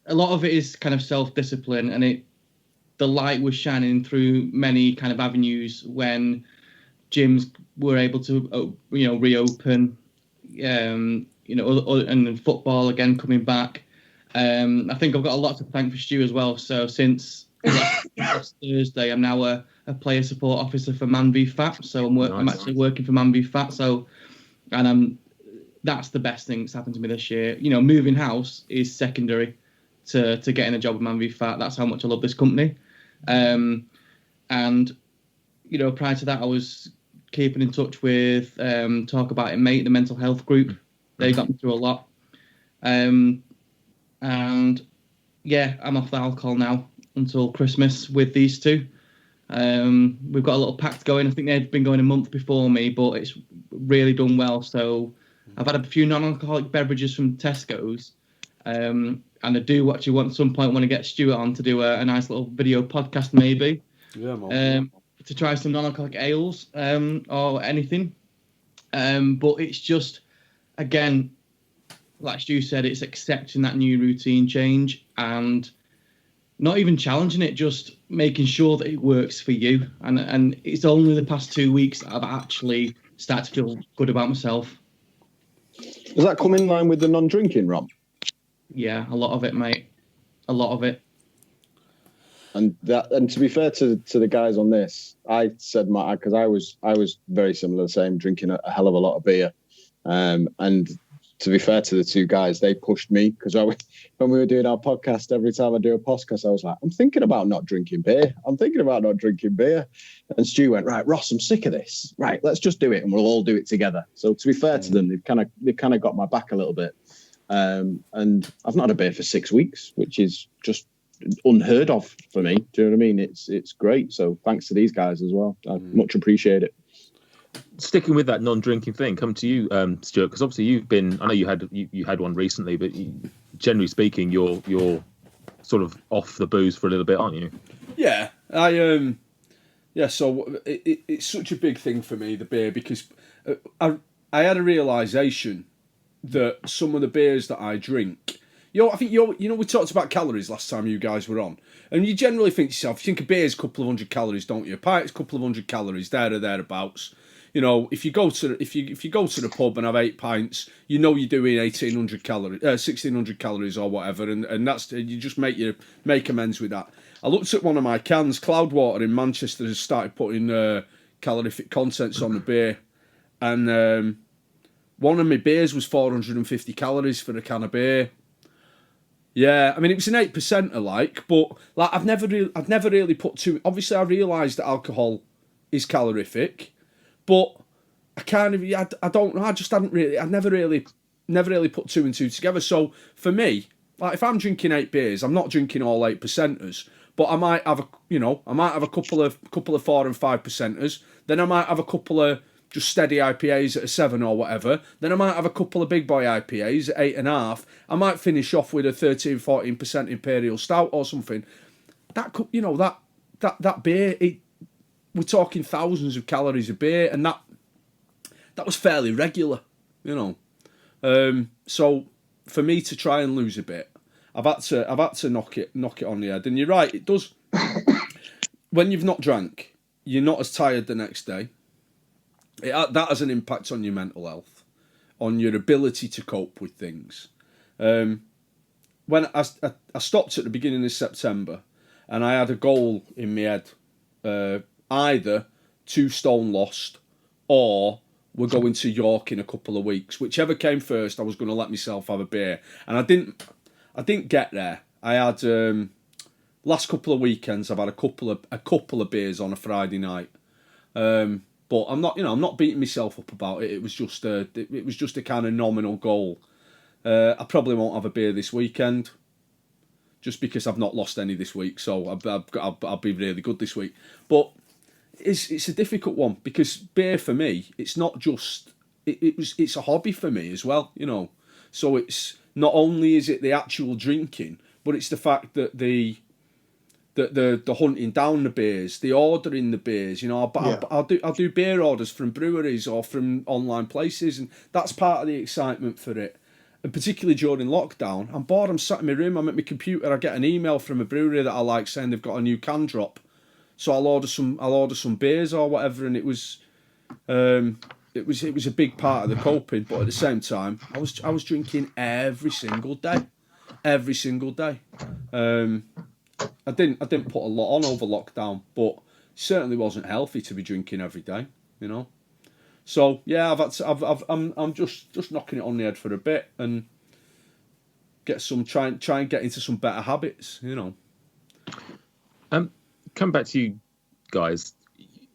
a lot of it is kind of self-discipline, and the light was shining through many kind of avenues when gyms were able to reopen, and football again coming back. I think I've got a lot to thank for Stu as well. So since last Thursday, I'm now a player support officer for Man v Fat. So I'm actually working for Man v Fat. So, and that's the best thing that's happened to me this year. Moving house is secondary to getting a job with Man v Fat. That's how much I love this company. And prior to that, I was keeping in touch with Talk About It Mate, the mental health group. They got me through a lot. And yeah, I'm off the alcohol now until Christmas with these two. We've got a little pact going. I think they've been going a month before me, but it's really done well. So I've had a few non-alcoholic beverages from Tesco's. And I do actually at some point want to get Stewart on to do a nice little video podcast, maybe. Yeah, man. To try some non-alcoholic ales or anything. But it's just, again, like Stu said, it's accepting that new routine change and not even challenging it, just making sure that it works for you. And it's only the past 2 weeks that I've actually start to feel good about myself. Does that come in line with the non-drinking, Rob? Yeah, a lot of it, mate. A lot of it. And to be fair to the guys on this, I said because I was very similar, the same, drinking a hell of a lot of beer, and to be fair to the two guys, they pushed me because when we were doing our podcast, every time I do a podcast, I was like, I'm thinking about not drinking beer. And Stu went, right, Ross, I'm sick of this. Right, let's just do it, and we'll all do it together. So to be fair to them, they've kind of got my back a little bit. And I've not had a beer for 6 weeks, which is just unheard of for me. Do you know what I mean? It's great. So thanks to these guys as well. I much appreciate it. Sticking with that non-drinking thing, come to you, Stuart, because obviously I know you had one recently, but generally speaking, you're sort of off the booze for a little bit, aren't you? Yeah, so it's such a big thing for me, the beer, because I had a realisation that some of the beers that I drink, I think we talked about calories last time you guys were on, and you generally think to yourself, you think a beer's a couple of 100 calories, don't you? A pint's a couple of 100 calories, there or thereabouts. If you go to the pub and have 8 pints, you're doing 1,800 calories, 1,600 calories or whatever, and that's you just make amends with that. I looked at one of my cans. Cloudwater in Manchester has started putting calorific contents on the beer, and one of my beers was 450 calories for a can of beer. Yeah, I mean it was an 8%, but I've never really put two. Obviously, I realised that alcohol is calorific. But I don't know. I just hadn't really. I never really put 2 and 2 together. So for me, if I'm drinking 8 beers, I'm not drinking all 8%ers. But I might have a couple of 4 and 5%ers. Then I might have a couple of just steady IPAs at a 7 or whatever. Then I might have a couple of big boy IPAs at 8.5. I might finish off with a 13-14% Imperial Stout or something. That could, that beer. We're talking thousands of calories a beer, and that was fairly regular, So for me to try and lose a bit, I've had to knock it on the head. And you're right, it does. When you've not drank, you're not as tired the next day. That has an impact on your mental health, on your ability to cope with things. When I stopped at the beginning of September, and I had a goal in my head. Either 2 stone lost, or we're going to York in a couple of weeks. Whichever came first, I was going to let myself have a beer, and I didn't get there. I had last couple of weekends. I've had a couple of beers on a Friday night, but I'm not beating myself up about it. It was just a kind of nominal goal. I probably won't have a beer this weekend, just because I've not lost any this week. So I'll be really good this week, but. It's a difficult one because beer for me, it's not just it's a hobby for me as well, So it's not only is it the actual drinking, but it's the fact that the hunting down the beers, the ordering the beers, I'll do beer orders from breweries or from online places, and that's part of the excitement for it. And particularly during lockdown, I'm bored. I'm sat in my room. I'm at my computer. I get an email from a brewery that I like saying they've got a new can drop. So I'll order some beers or whatever, and it was a big part of the coping. But at the same time, I was drinking every single day. I didn't put a lot on over lockdown, but certainly wasn't healthy to be drinking every day, So yeah, I'm just knocking it on the head for a bit and try and get into some better habits, Come back to you guys,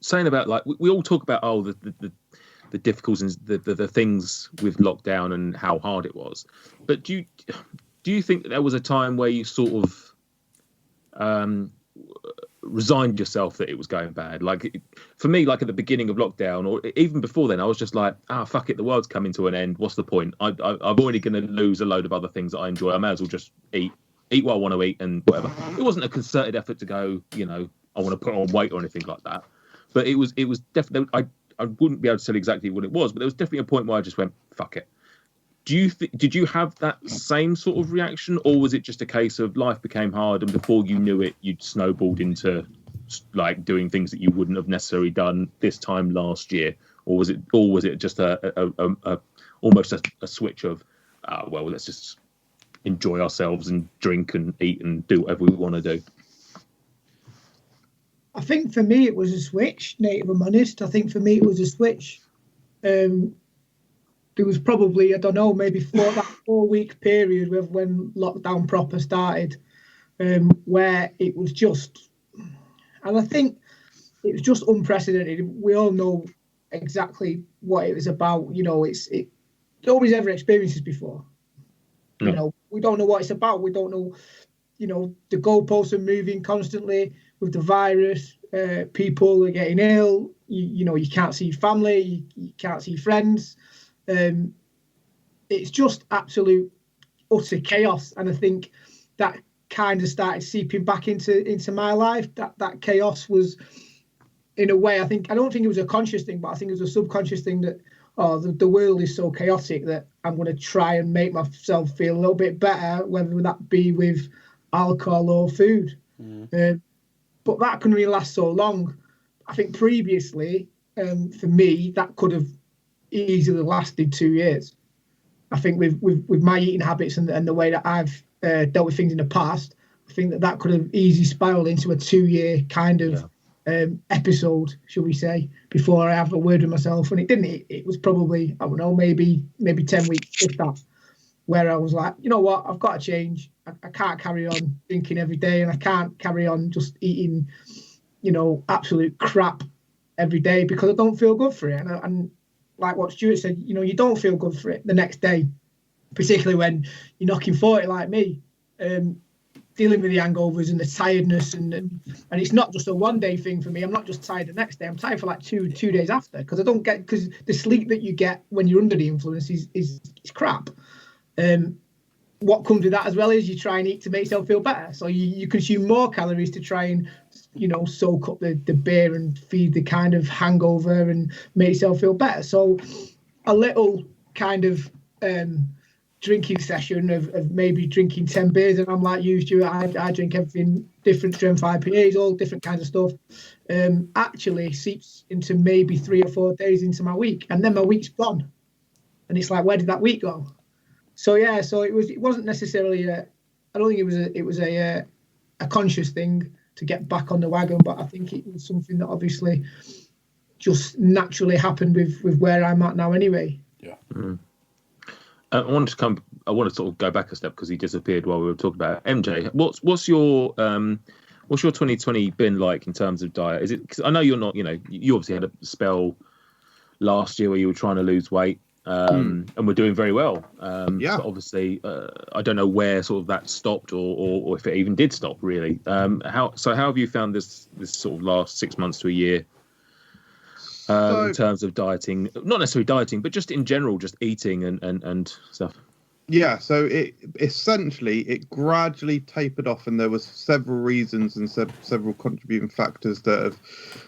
saying about we all talk about the difficulties, the things with lockdown and how hard it was. But do you think that there was a time where you sort of resigned yourself that it was going bad? For me, at the beginning of lockdown, or even before then, I was just like, fuck it, the world's coming to an end. What's the point? I'm already going to lose a load of other things that I enjoy. I may as well just eat what I want to eat and whatever. It wasn't a concerted effort to go, I want to put on weight or anything like that. But it was definitely, I wouldn't be able to tell exactly what it was, but there was definitely a point where I just went, fuck it. Did you have that same sort of reaction, or was it just a case of life became hard and before you knew it, you'd snowballed into doing things that you wouldn't have necessarily done this time last year or was it just a almost a switch of, well, let's just enjoy ourselves and drink and eat and do whatever we want to do? I think for me it was a switch, Nate, if I'm honest. I think for me it was a switch. There was probably, I don't know, maybe that 4-week period when lockdown proper started, where it was just, and I think it was just unprecedented. We all know exactly what it was about. You know, nobody's ever experienced this before. You know, we don't know what it's about. We don't know, you know, the goalposts are moving constantly with the virus. People are getting ill. You know, you can't see family. You can't see friends. It's just absolute utter chaos. And I think that kind of started seeping back into my life. That chaos was, in a way, I don't think it was a conscious thing, but I think it was a subconscious thing that, the world is so chaotic that I'm going to try and make myself feel a little bit better, whether that be with alcohol or food. But that can only last so long. I think previously, for me, that could have easily lasted 2 years. I think with my eating habits and the way that I've dealt with things in the past, I think that could have easily spiraled into a 2-year kind of episode, shall we say, before I have a word with myself. And it didn't. It was probably, I don't know, maybe 10 weeks, if that, where I was like, you know what, I've got to change. I can't carry on drinking every day, and I can't carry on just eating, you know, absolute crap every day, because I don't feel good for it. And like what Stuart said, you know, you don't feel good for it the next day, particularly when you're knocking 40 like me, dealing with the hangovers and the tiredness, and it's not just a 1-day thing for me. I'm not just tired the next day. I'm tired for like two days after, because the sleep that you get when you're under the influence is crap. What comes with that as well is you try and eat to make yourself feel better. So you consume more calories to try and, you know, soak up the beer and feed the kind of hangover and make yourself feel better. So a little kind of drinking session of maybe drinking 10 beers, and I'm like you, Stuart, I drink everything, different strength IPAs, all different kinds of stuff, actually seeps into maybe 3 or 4 days into my week, and then my week's gone. And it's like, where did that week go? So yeah, so it wasn't necessarily I don't think it was a conscious thing to get back on the wagon, but I think it was something that obviously just naturally happened with where I'm at now anyway. Yeah. I want to sort of go back a step, because he disappeared while we were talking about it. MJ, what's your 2020 been like in terms of diet? Is it, because I know you're not, you know, you obviously had a spell last year where you were trying to lose weight, and we're doing very well. But obviously, I don't know where sort of that stopped, or if it even did stop, really. How have you found this sort of last 6 months to a year? In terms of dieting, not necessarily dieting, but just in general, just eating and stuff. Yeah, so it gradually tapered off, and there was several reasons and several contributing factors that have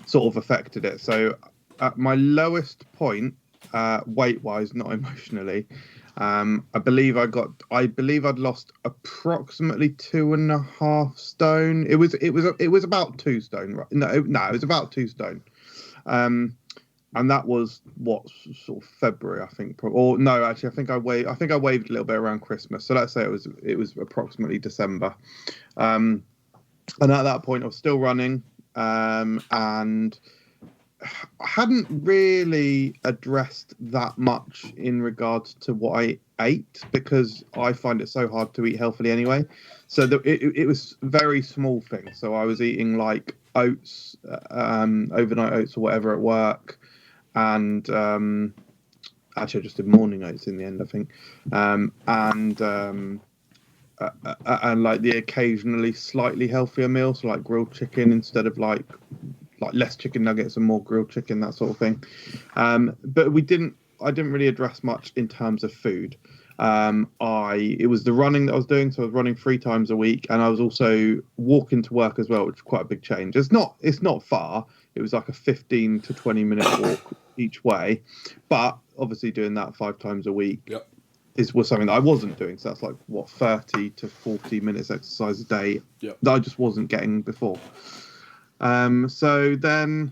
sort of affected it. So at my lowest point, weight-wise, not emotionally, I believe I'd lost approximately 2.5 stone. It was about 2 stone, right? No, it was about 2 stone. And that was sort of February, I think. Or no, actually, I think I waved a little bit around Christmas. So let's say it was approximately December. And at that point, I was still running, and I hadn't really addressed that much in regards to what I ate, because I find it so hard to eat healthily anyway. So it was very small things. So I was eating like oats, overnight oats or whatever at work, and actually I just did morning oats in the end, I think, and like the occasionally slightly healthier meal, so like grilled chicken instead of like less chicken nuggets and more grilled chicken, that sort of thing. But I didn't really address much in terms of food. It was the running that I was doing, so I was running 3 times a week, and I was also walking to work as well, which was quite a big change. It's not far. It was like a 15 to 20 minute walk each way, but obviously doing that 5 times a week was something that I wasn't doing. So that's like 30 to 40 minutes exercise a day that I just wasn't getting before. So then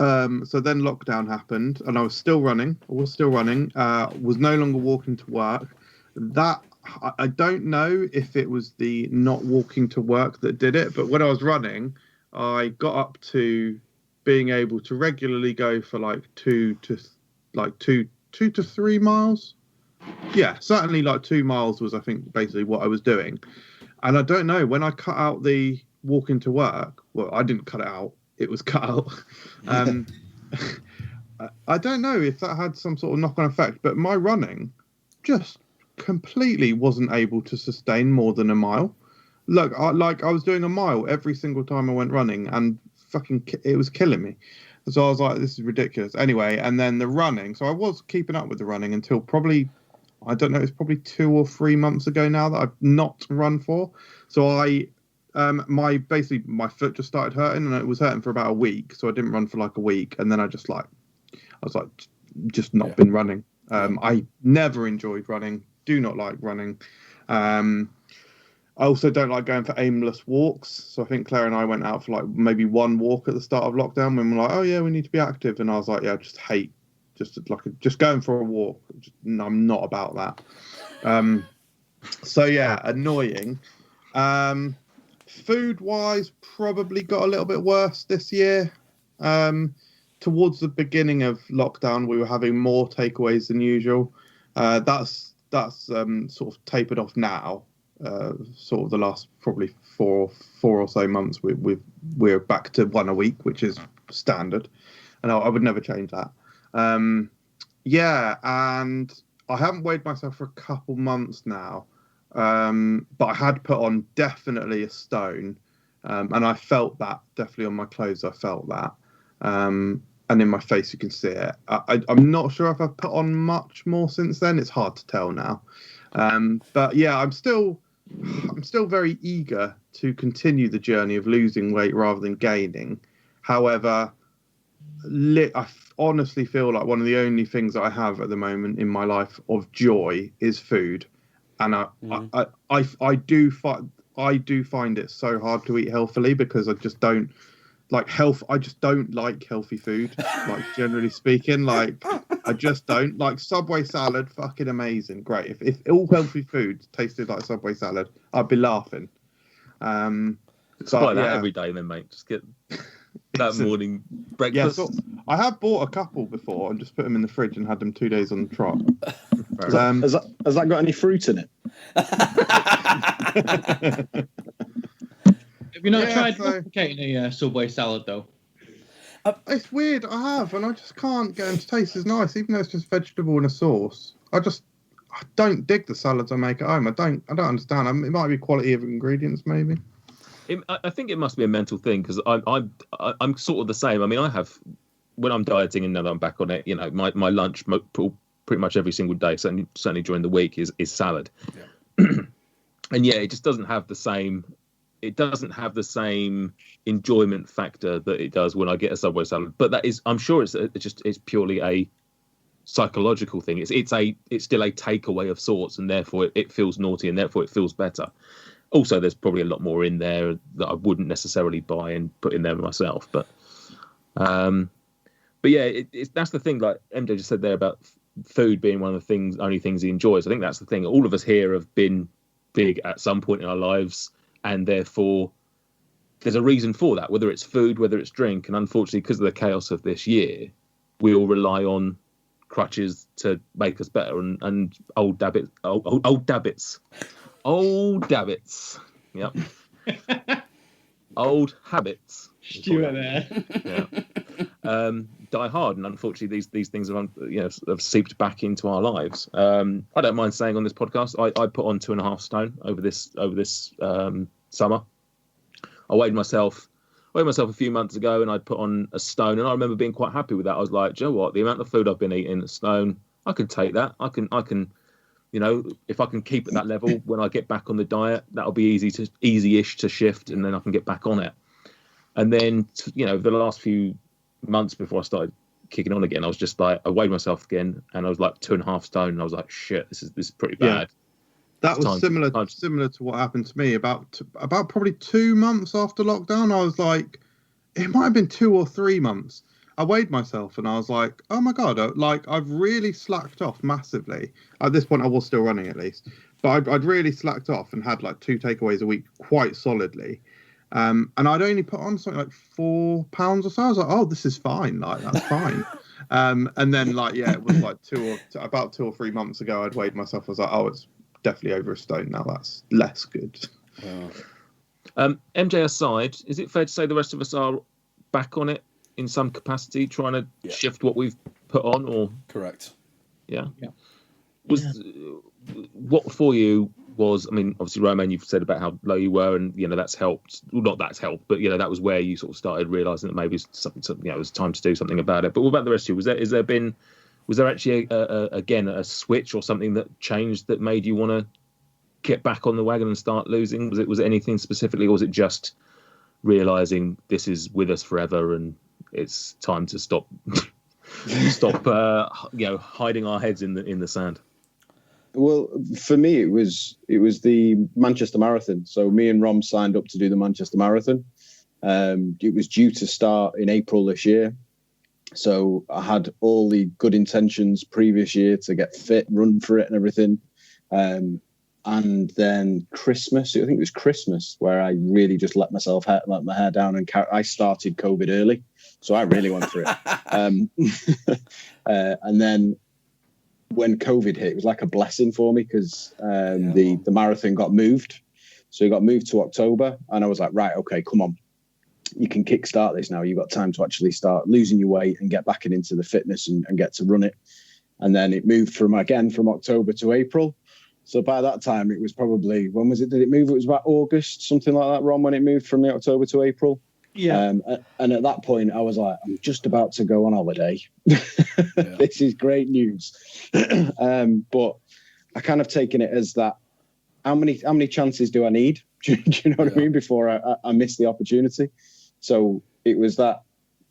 So then lockdown happened, and I was still running. Was no longer walking to work. That I don't know if it was the not walking to work that did it, but when I was running, I got up to being able to regularly go for like 2 to 3 miles. Yeah, certainly like 2 miles was, I think, basically what I was doing. And I don't know, when I cut out the walking to work, well, I didn't cut it out. It was cut out. I don't know if that had some sort of knock-on effect, but my running just completely wasn't able to sustain more than a mile. Look, I was doing a mile every single time I went running, and it was killing me. So I was like, this is ridiculous. Anyway, and then the running. So I was keeping up with the running until probably, I don't know, it's probably 2 or 3 months ago now that I've not run for. So my foot just started hurting, and it was hurting for about a week. So I didn't run for like a week, and then I was just not been running. I never enjoyed running. Do not like running. I also don't like going for aimless walks. So I think Claire and I went out for like maybe one walk at the start of lockdown when we're like, oh yeah, we need to be active. And I was like, yeah, I just hate just going for a walk. I'm not about that. So yeah, annoying. Food wise, probably got a little bit worse this year. Towards the beginning of lockdown, we were having more takeaways than usual. That's sort of tapered off now. Sort of the last probably four or so months, we're back to one a week, which is standard, and I would never change that. Yeah, and I haven't weighed myself for a couple months now, but I had put on definitely a stone, and I felt that definitely on my clothes. I felt that, and in my face you can see it. I'm not sure if I've put on much more since then. It's hard to tell now, but yeah, I'm still very eager to continue the journey of losing weight rather than gaining. However, I honestly feel like one of the only things that I have at the moment in my life of joy is food, and I do find it so hard to eat healthily because I just don't like health. I just don't like healthy food, like generally speaking. Like I just don't like Subway salad. Fucking amazing, great. If all healthy food tasted like Subway salad, I'd be laughing. It's like that every day, then, mate. Just get that morning breakfast. Yeah, so I have bought a couple before and just put them in the fridge and had them 2 days on the trot. Has that got any fruit in it? Have you not tried replicating a Subway salad, though? It's weird, I have, and I just can't get them to taste as nice, even though it's just vegetable and a sauce. I don't dig the salads I make at home. I don't understand. It might be quality of ingredients, maybe. I think it must be a mental thing, because I'm sort of the same. I mean, I have, when I'm dieting and now that I'm back on it, you know, my lunch pretty much every single day, certainly during the week, is salad. Yeah. And yeah, it just doesn't have the same. It doesn't have the same enjoyment factor that it does when I get a Subway salad. But that is, I'm sure it's purely a psychological thing. It's still a takeaway of sorts, and therefore it feels naughty, and therefore it feels better. Also, there's probably a lot more in there that I wouldn't necessarily buy and put in there myself. But yeah, that's the thing. Like MJ just said there about food being one of the only things he enjoys. I think that's the thing. All of us here have been big at some point in our lives, and therefore there's a reason for that, whether it's food, whether it's drink. And unfortunately, because of the chaos of this year, we all rely on crutches to make us better, and old dabbits. Yep. Old habits. Stuart there. Yeah. Die hard, and unfortunately these things have seeped back into our lives. I don't mind saying on this podcast, I put on 2.5 stone over this summer. I weighed myself a few months ago, and I put on a stone, and I remember being quite happy with that. I was like, do you know what, the amount of food I've been eating, a stone, I can take that. I can, you know, if I can keep at that level when I get back on the diet, that'll be easy-ish to shift, and then I can get back on it. And then, you know, the last few months before I started kicking on again, I was just like, I weighed myself again, and I was like 2.5 stone, and I was like, shit, this is pretty bad. Yeah. That was similar to what happened to me about probably 2 months after lockdown. I was like, it might have been 2 or 3 months. I weighed myself and I was like, oh my God, I've really slacked off massively. At this point, I was still running at least, but I'd really slacked off and had like 2 takeaways a week quite solidly. And I'd only put on something like 4 pounds or so. I was like, oh, this is fine. Like, that's fine. And then like, yeah, it was like about 2 or 3 months ago, I'd weighed myself. I was like, oh, it's definitely over a stone now. That's less good. Wow. MJ aside, is it fair to say the rest of us are back on it in some capacity, trying to shift what we've put on? Or correct? Yeah. What for you was? I mean, obviously, Roman, you've said about how low you were, and that's helped. Well, not that's helped, but that was where you sort of started realizing that maybe something it was time to do something about it. But what about the rest of you? Was there actually a switch or something that changed that made you want to get back on the wagon and start losing? Was it anything specifically, or was it just realizing this is with us forever and it's time to stop hiding our heads in the sand? Well, for me, it was the Manchester Marathon. So me and Rom signed up to do the Manchester Marathon. It was due to start in April this year. So I had all the good intentions previous year to get fit, run for it and everything. And then Christmas, I think it was Christmas, where I really just let my hair down, and I started COVID early. So I really went for it. And then when COVID hit, it was like a blessing for me because the marathon got moved. So it got moved to October, and I was like, right, okay, come on. You can kickstart this now. You've got time to actually start losing your weight and get back into the fitness and get to run it. And then it moved from October to April. So by that time, it was probably, when was it? Did it move? It was about August, something like that, Ron, when it moved from the October to April. Yeah. And at that point, I was like, I'm just about to go on holiday. This is great news. But I kind of taken it as that. How many chances do I need? Do you know what I mean? Before I miss the opportunity. So it was that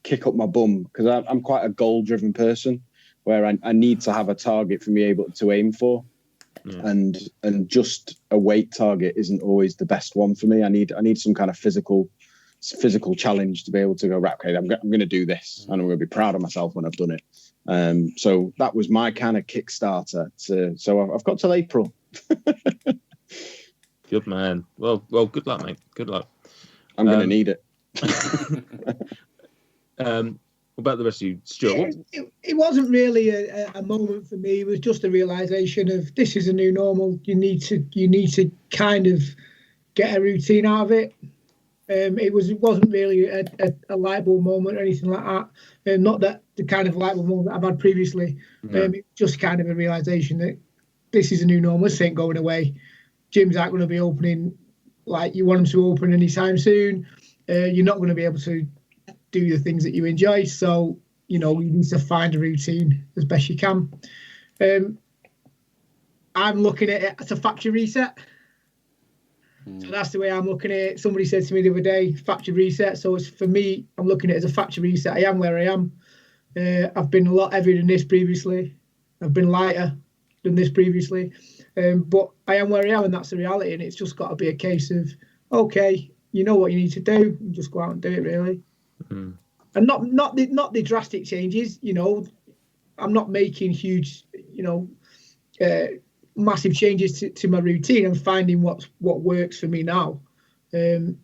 kick up my bum, because I'm quite a goal-driven person where I need to have a target for me able to aim for. Yeah. And just a weight target isn't always the best one for me. I need some kind of physical challenge to be able to go, right, okay, I'm going to do this, and I'm going to be proud of myself when I've done it. So that was my kind of Kickstarter. So I've got till April. Good man. Well, good luck, mate. Good luck. I'm going to need it. What about the rest of you, Stuart? It wasn't really a moment for me. It was just a realization of this is a new normal. You need to kind of get a routine out of it. It wasn't really a light bulb moment or anything like that. Not that the kind of light bulb moment that I've had previously. It's just kind of a realization that this is a new normal. This ain't going away. Gyms aren't going to be opening like you want them to open anytime soon. You're not going to be able to do the things that you enjoy. So, you need to find a routine as best you can. I'm looking at it as a factory reset. So that's the way I'm looking at it. Somebody said to me the other day, factory reset. So it's, for me, I'm looking at it as a factory reset. I am where I am. I've been a lot heavier than this previously. I've been lighter than this previously. But I am where I am, and that's the reality. And it's just got to be a case of, okay, you know what you need to do, and just go out and do it, really. Mm-hmm. And not the drastic changes. I'm not making huge, massive changes to my routine. I'm finding what works for me now. I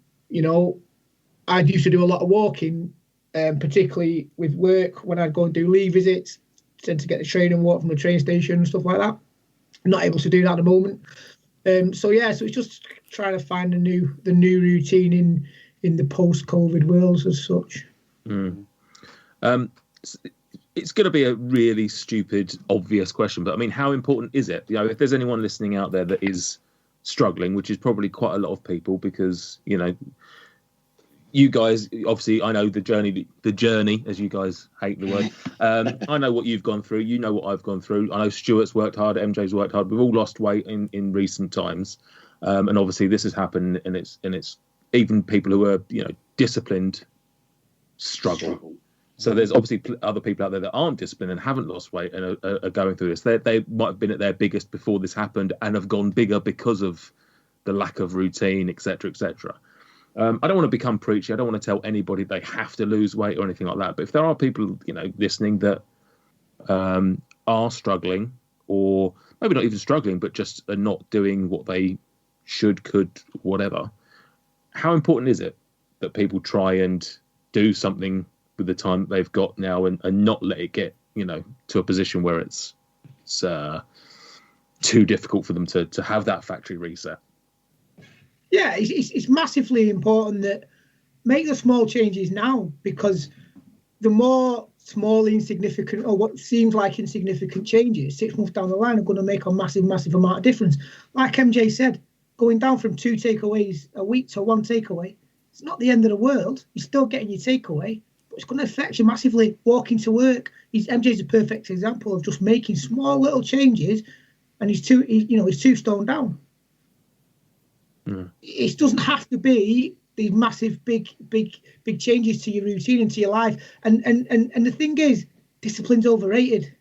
used to do a lot of walking, particularly with work when I'd go and do leave visits, tend to get the train and walk from the train station and stuff like that. I'm not able to do that at the moment. So it's just trying to find the new routine in the post-COVID world as such. It's going to be a really stupid, obvious question, but I mean, how important is it? If there's anyone listening out there that is struggling, which is probably quite a lot of people, because you guys, obviously, I know the journey, as you guys hate the word. I know what you've gone through. You know what I've gone through. I know Stuart's worked hard. MJ's worked hard. We've all lost weight in recent times, and obviously this has happened. And it's even people who are disciplined struggle. So there's obviously other people out there that aren't disciplined and haven't lost weight and are going through this. They might have been at their biggest before this happened and have gone bigger because of the lack of routine, etc., etc. I don't want to become preachy. I don't want to tell anybody they have to lose weight or anything like that. But if there are people, listening that are struggling, or maybe not even struggling, but just are not doing what they should, could, whatever, how important is it that people try and do something with the time that they've got now and not let it get, to a position where it's too difficult for them to have that factory reset? Yeah, it's massively important that make the small changes now, because the more small, insignificant, or what seems like insignificant changes 6 months down the line are going to make a massive, massive amount of difference. Like MJ said, going down from 2 takeaways a week to 1 takeaway, it's not the end of the world. You're still getting your takeaway, but it's going to affect you massively. Walking to work, MJ's a perfect example of just making small little changes, and he's 2 stone down. It doesn't have to be these massive, big changes to your routine and to your life. And the thing is, discipline's overrated.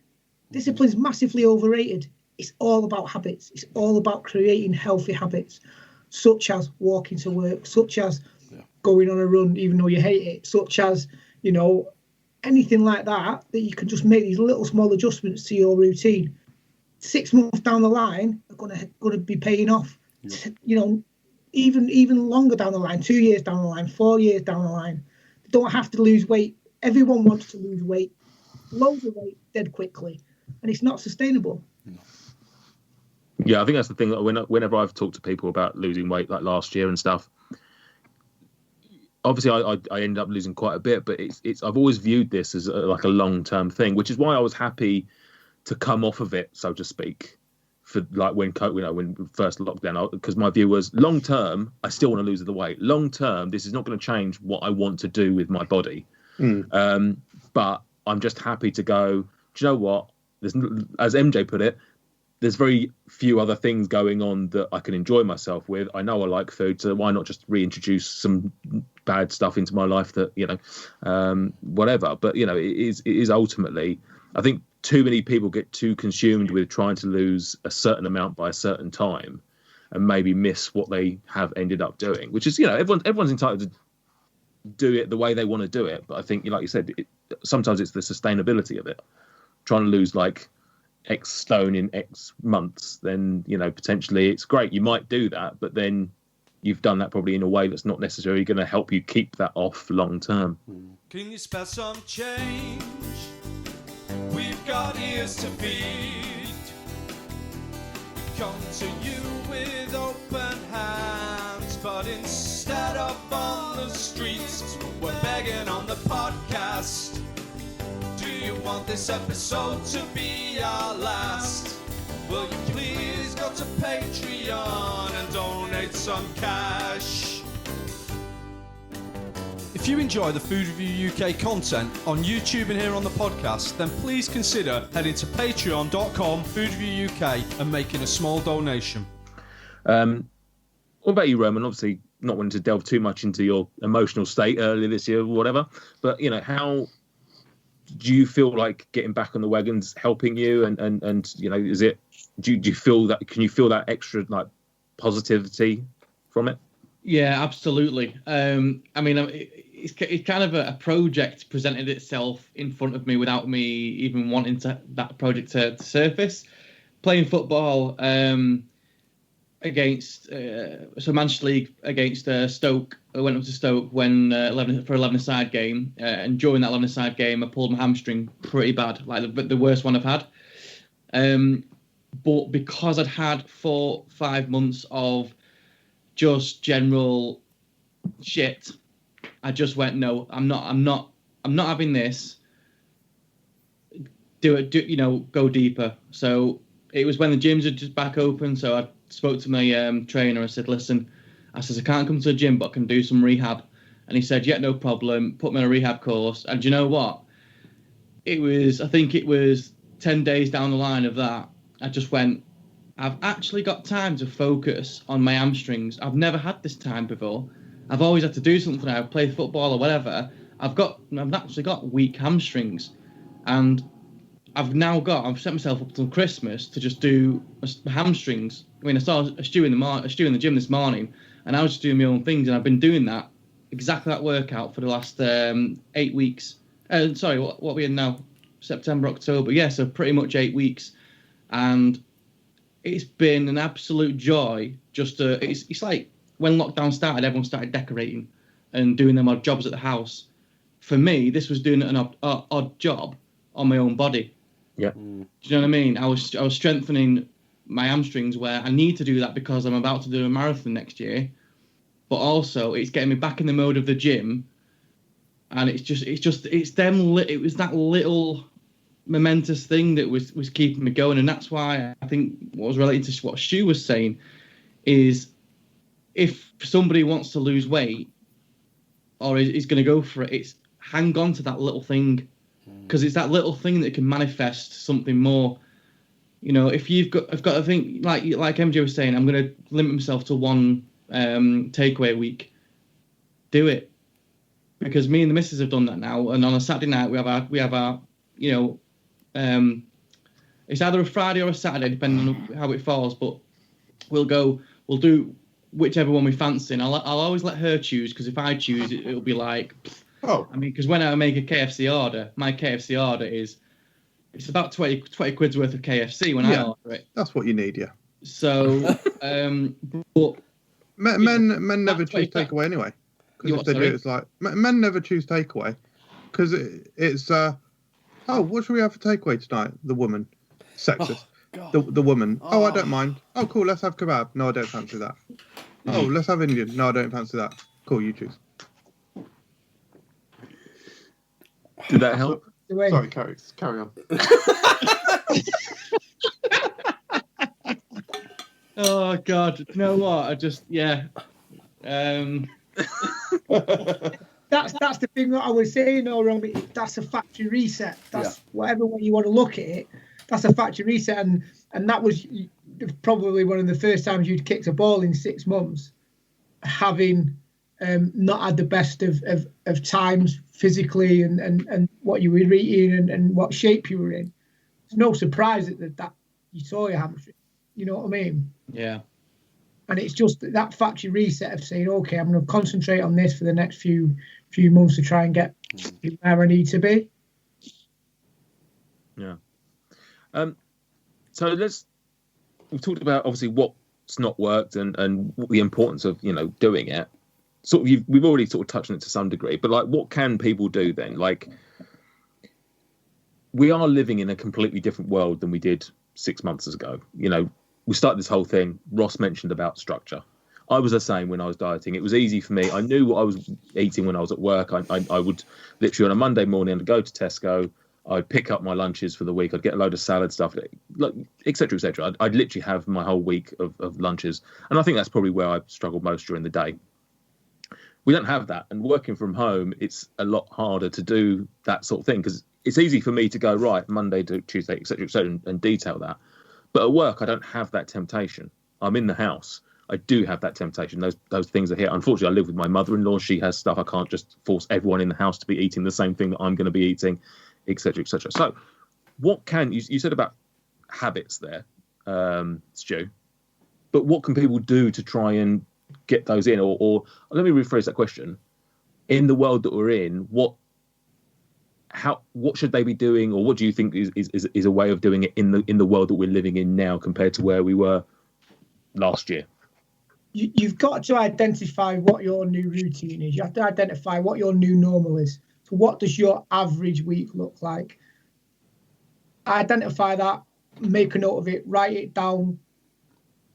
Discipline's massively overrated. It's all about habits. It's all about creating healthy habits, such as walking to work, such as going on a run even though you hate it, such as, anything like that you can just make these little small adjustments to your routine. 6 months down the line are going to be paying off. Even longer down the line, 2 years down the line, 4 years down the line. They don't have to lose weight. Everyone wants to lose weight, loads of weight, dead quickly, and it's not sustainable. Yeah, I think that's the thing. That whenever I've talked to people about losing weight, like last year and stuff, obviously I ended up losing quite a bit, but I've always viewed this as like a long-term thing, which is why I was happy to come off of it, so to speak, for like when first lockdown, because my view was long term, I still want to lose the weight. Long term, this is not going to change what I want to do with my body. But I'm just happy to go, do you know what? As MJ put it, there's very few other things going on that I can enjoy myself with. I know I like food, so why not just reintroduce some bad stuff into my life that, whatever. But, it is ultimately, I think too many people get too consumed with trying to lose a certain amount by a certain time and maybe miss what they have ended up doing, which is, everyone's entitled to do it the way they want to do it. But I think, like you said, sometimes it's the sustainability of it. Trying to lose like X stone in X months, then, potentially it's great. You might do that, but then you've done that probably in a way that's not necessarily going to help you keep that off long term. Can you spell some change? We've got ears to feed. Come to you with open hands, but instead of on the streets, we're begging on the podcast. Do you want this episode to be our last? Will you please go to Patreon and donate some cash? If you enjoy the Food Review UK content on YouTube and here on the podcast, then please consider heading to patreon.com/foodreviewuk and making a small donation. What about you, Roman? Obviously, not wanting to delve too much into your emotional state earlier this year or whatever, but, how do you feel like getting back on the wagon's helping you? And is it, do you feel that, can you feel that extra, like, positivity from it? Yeah, absolutely. It's kind of a project presented itself in front of me without me even wanting that project to surface. Playing football against Manchester League against Stoke. I went up to Stoke when 11-a-side game, and during that 11-a-side game, I pulled my hamstring pretty bad, like the worst one I've had. But because I'd had 4-5 months of just general shit, I just went, no, I'm not having this. Go deeper. So it was when the gyms are just back open. So I spoke to my trainer. I said, listen, I can't come to the gym, but I can do some rehab. And he said, yeah, no problem. Put me on a rehab course. And do you know what? I think it was 10 days down the line of that, I just went, I've actually got time to focus on my hamstrings. I've never had this time before. I've always had to do something. I've played football or whatever. I've actually got weak hamstrings, and I've set myself up till Christmas to just do hamstrings. I mean, I saw a stew in the gym this morning, and I was just doing my own things, and I've been doing that exactly that workout for the last 8 weeks. Sorry, what we in now? September, October. Yeah, so pretty much 8 weeks, and it's been an absolute joy. Just it's like when lockdown started, everyone started decorating and doing them odd jobs at the house. For me, this was doing an odd job on my own body. Yeah. Do you know what I mean? I was strengthening my hamstrings where I need to do that because I'm about to do a marathon next year. But also, it's getting me back in the mode of the gym, and it was that little momentous thing that was keeping me going, and that's why I think what was related to what Stu was saying is if somebody wants to lose weight or is going to go for it, it's hang on to that little thing, because it's that little thing that can manifest something more. You know, if I've got to think like MJ was saying, I'm going to limit myself to one takeaway a week. Do it, because me and the missus have done that now, and on a Saturday night we have our you know, it's either a Friday or a Saturday depending on how it falls, but we'll do whichever one we fancy, and I'll always let her choose, because if I choose it'll be like, I mean, because when I make a KFC order, my KFC order it's about 20 quid's worth of KFC when I order it. That's what you need, yeah. So but men never choose takeaway anyway, because if they do, it's like men never choose takeaway because it's what should we have for takeaway tonight? The woman, sexist. The woman. Oh, I don't mind. Oh, cool. Let's have kebab. No, I don't fancy that. Oh, let's have Indian. No, I don't fancy that. Cool, you choose. Did that help? Sorry, carry on. Oh God, you know what? I just That's the thing that I was saying, no wrong. That's a factory reset. That's whatever way you want to look at it. That's a factory reset, and that was probably one of the first times you'd kicked a ball in 6 months, having not had the best of times physically and what you were eating and what shape you were in. It's no surprise that you tore your hamstring. You know what I mean? Yeah. And it's just that factory reset of saying, okay, I'm going to concentrate on this for the next few months to try and get where I need to be. Yeah. So we've talked about obviously what's not worked and the importance of, you know, doing it. Sort of we've already sort of touched on it to some degree, but like, what can people do then? Like, we are living in a completely different world than we did 6 months ago. You know, we started this whole thing. Ross mentioned about structure. I was the same when I was dieting. It was easy for me. I knew what I was eating when I was at work. I would literally on a Monday morning I'd go to Tesco. I'd pick up my lunches for the week. I'd get a load of salad stuff, like et cetera, et cetera. I'd literally have my whole week of lunches. And I think that's probably where I struggled most during the day. We don't have that. And working from home, it's a lot harder to do that sort of thing, because it's easy for me to go, right, Monday to Tuesday, et cetera, and detail that. But at work, I don't have that temptation. I'm in the house. I do have that temptation. Those things are here. Unfortunately, I live with my mother-in-law. She has stuff. I can't just force everyone in the house to be eating the same thing that I'm going to be eating, et cetera, et cetera. So what can you said about habits there, Stu, but what can people do to try and get those in? Or let me rephrase that question. In the world that we're in, what should they be doing, or what do you think is a way of doing it in the world that we're living in now compared to where we were last year? You've got to identify what your new routine is. You have to identify what your new normal is. So what does your average week look like? Identify that, make a note of it, write it down.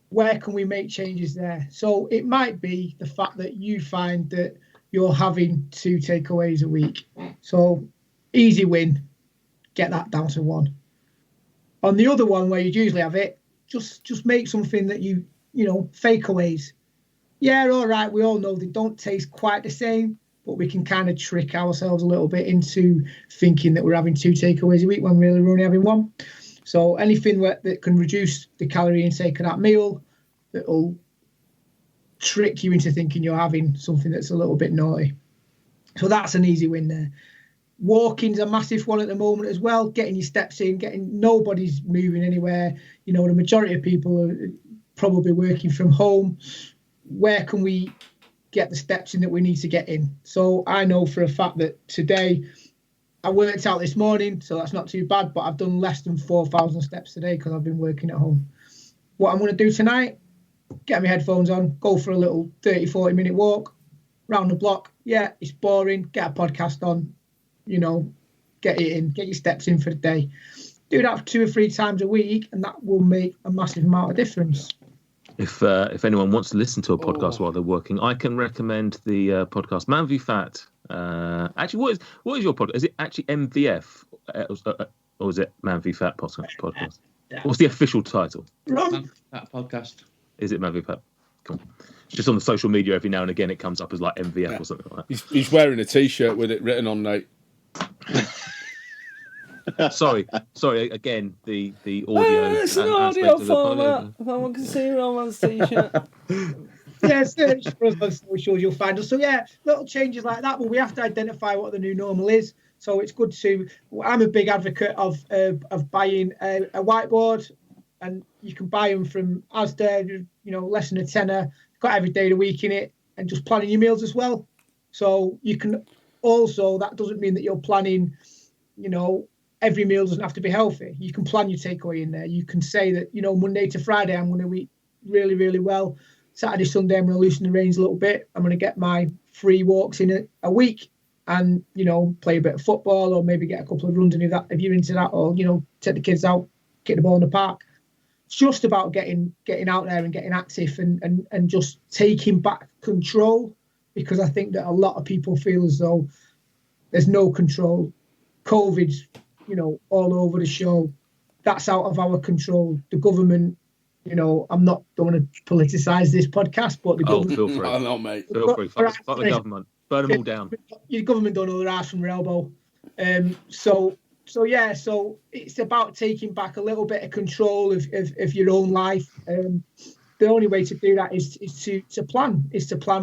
Where can we make changes there? So it might be the fact that you find that you're having 2 takeaways a week. So easy win, get that down to 1. On the other one where you'd usually have it, just make something that you know, fakeaways. Yeah, all right, we all know they don't taste quite the same, but we can kind of trick ourselves a little bit into thinking that we're having 2 takeaways a week when really we're only having 1. So anything that can reduce the calorie intake of that meal, that'll trick you into thinking you're having something that's a little bit naughty. So that's an easy win there. Walking's a massive one at the moment as well. Getting your steps in, nobody's moving anywhere. You know, the majority of people are probably working from home. where can we get the steps in that we need to get in? So I know for a fact that today, I worked out this morning, so that's not too bad, but I've done less than 4,000 steps today because I've been working at home. What I'm going to do tonight, get my headphones on, go for a little 30, 40-minute walk round the block. Yeah, it's boring. Get a podcast on, get it in, get your steps in for the day. Do that 2 or 3 times a week, and that will make a massive amount of difference. If anyone wants to listen to a podcast while they're working, I can recommend the podcast Man v Fat. Actually, what is your podcast? Is it actually MVF or is it Man v Fat podcast? What's the official title? Man Fat podcast. Is it Man v Fat? Cool. It's just on the social media every now and again. It comes up as like MVF or something like that. He's wearing a T-shirt with it written on, Nate. Sorry. Again, the audio. It's an audio format. If anyone can see Roman's T-shirt. Yeah, search for us on socials, you'll find us. So yeah, little changes like that, but we have to identify what the new normal is. So it's good to. I'm a big advocate of buying a whiteboard, and you can buy them from Asda. Less than a tenner. Got every day of the week in it, and just planning your meals as well. So you can also. That doesn't mean that you're planning. Every meal doesn't have to be healthy. You can plan your takeaway in there. You can say that Monday to Friday I'm going to eat really, really well. Saturday, Sunday, I'm going to loosen the reins a little bit. I'm going to get my 3 walks in a week and, play a bit of football or maybe get a couple of runs and if you're into that, or, take the kids out, get the ball in the park. It's just about getting out there and getting active and just taking back control, because I think that a lot of people feel as though there's no control. COVID's, all over the show. That's out of our control. The government, don't want to politicise this podcast, but the government. Feel free. I know, mate. Feel free. Fuck the government. Burn them all down. Your government don't know their ass from their elbow. So it's about taking back a little bit of control of your own life. The only way to do that is to plan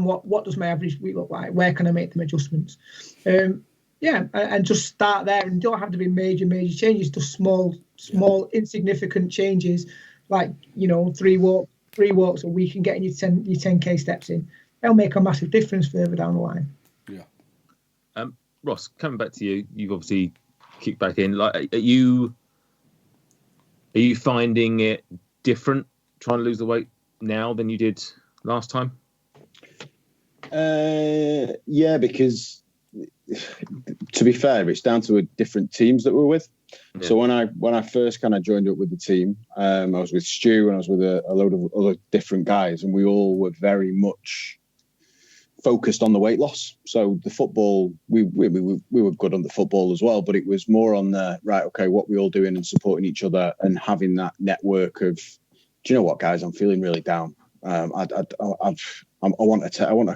what does my average week look like? Where can I make them adjustments? And just start there, and don't have to be major changes, just small insignificant changes, like 3 walks a week and getting your 10k steps in. They'll make a massive difference further down the line. Yeah. Ross, coming back to you, you've obviously kicked back in. Like, are you finding it different trying to lose the weight now than you did last time? Yeah, because to be fair, it's down to different teams that we're with. Yeah. So when I first kind of joined up with the team, I was with Stu and I was with a load of other different guys, and we all were very much focused on the weight loss. So the football, we were good on the football as well, but it was more on the right. Okay, what we all doing and supporting each other and having that network of, do you know what, guys? I'm feeling really down. I want a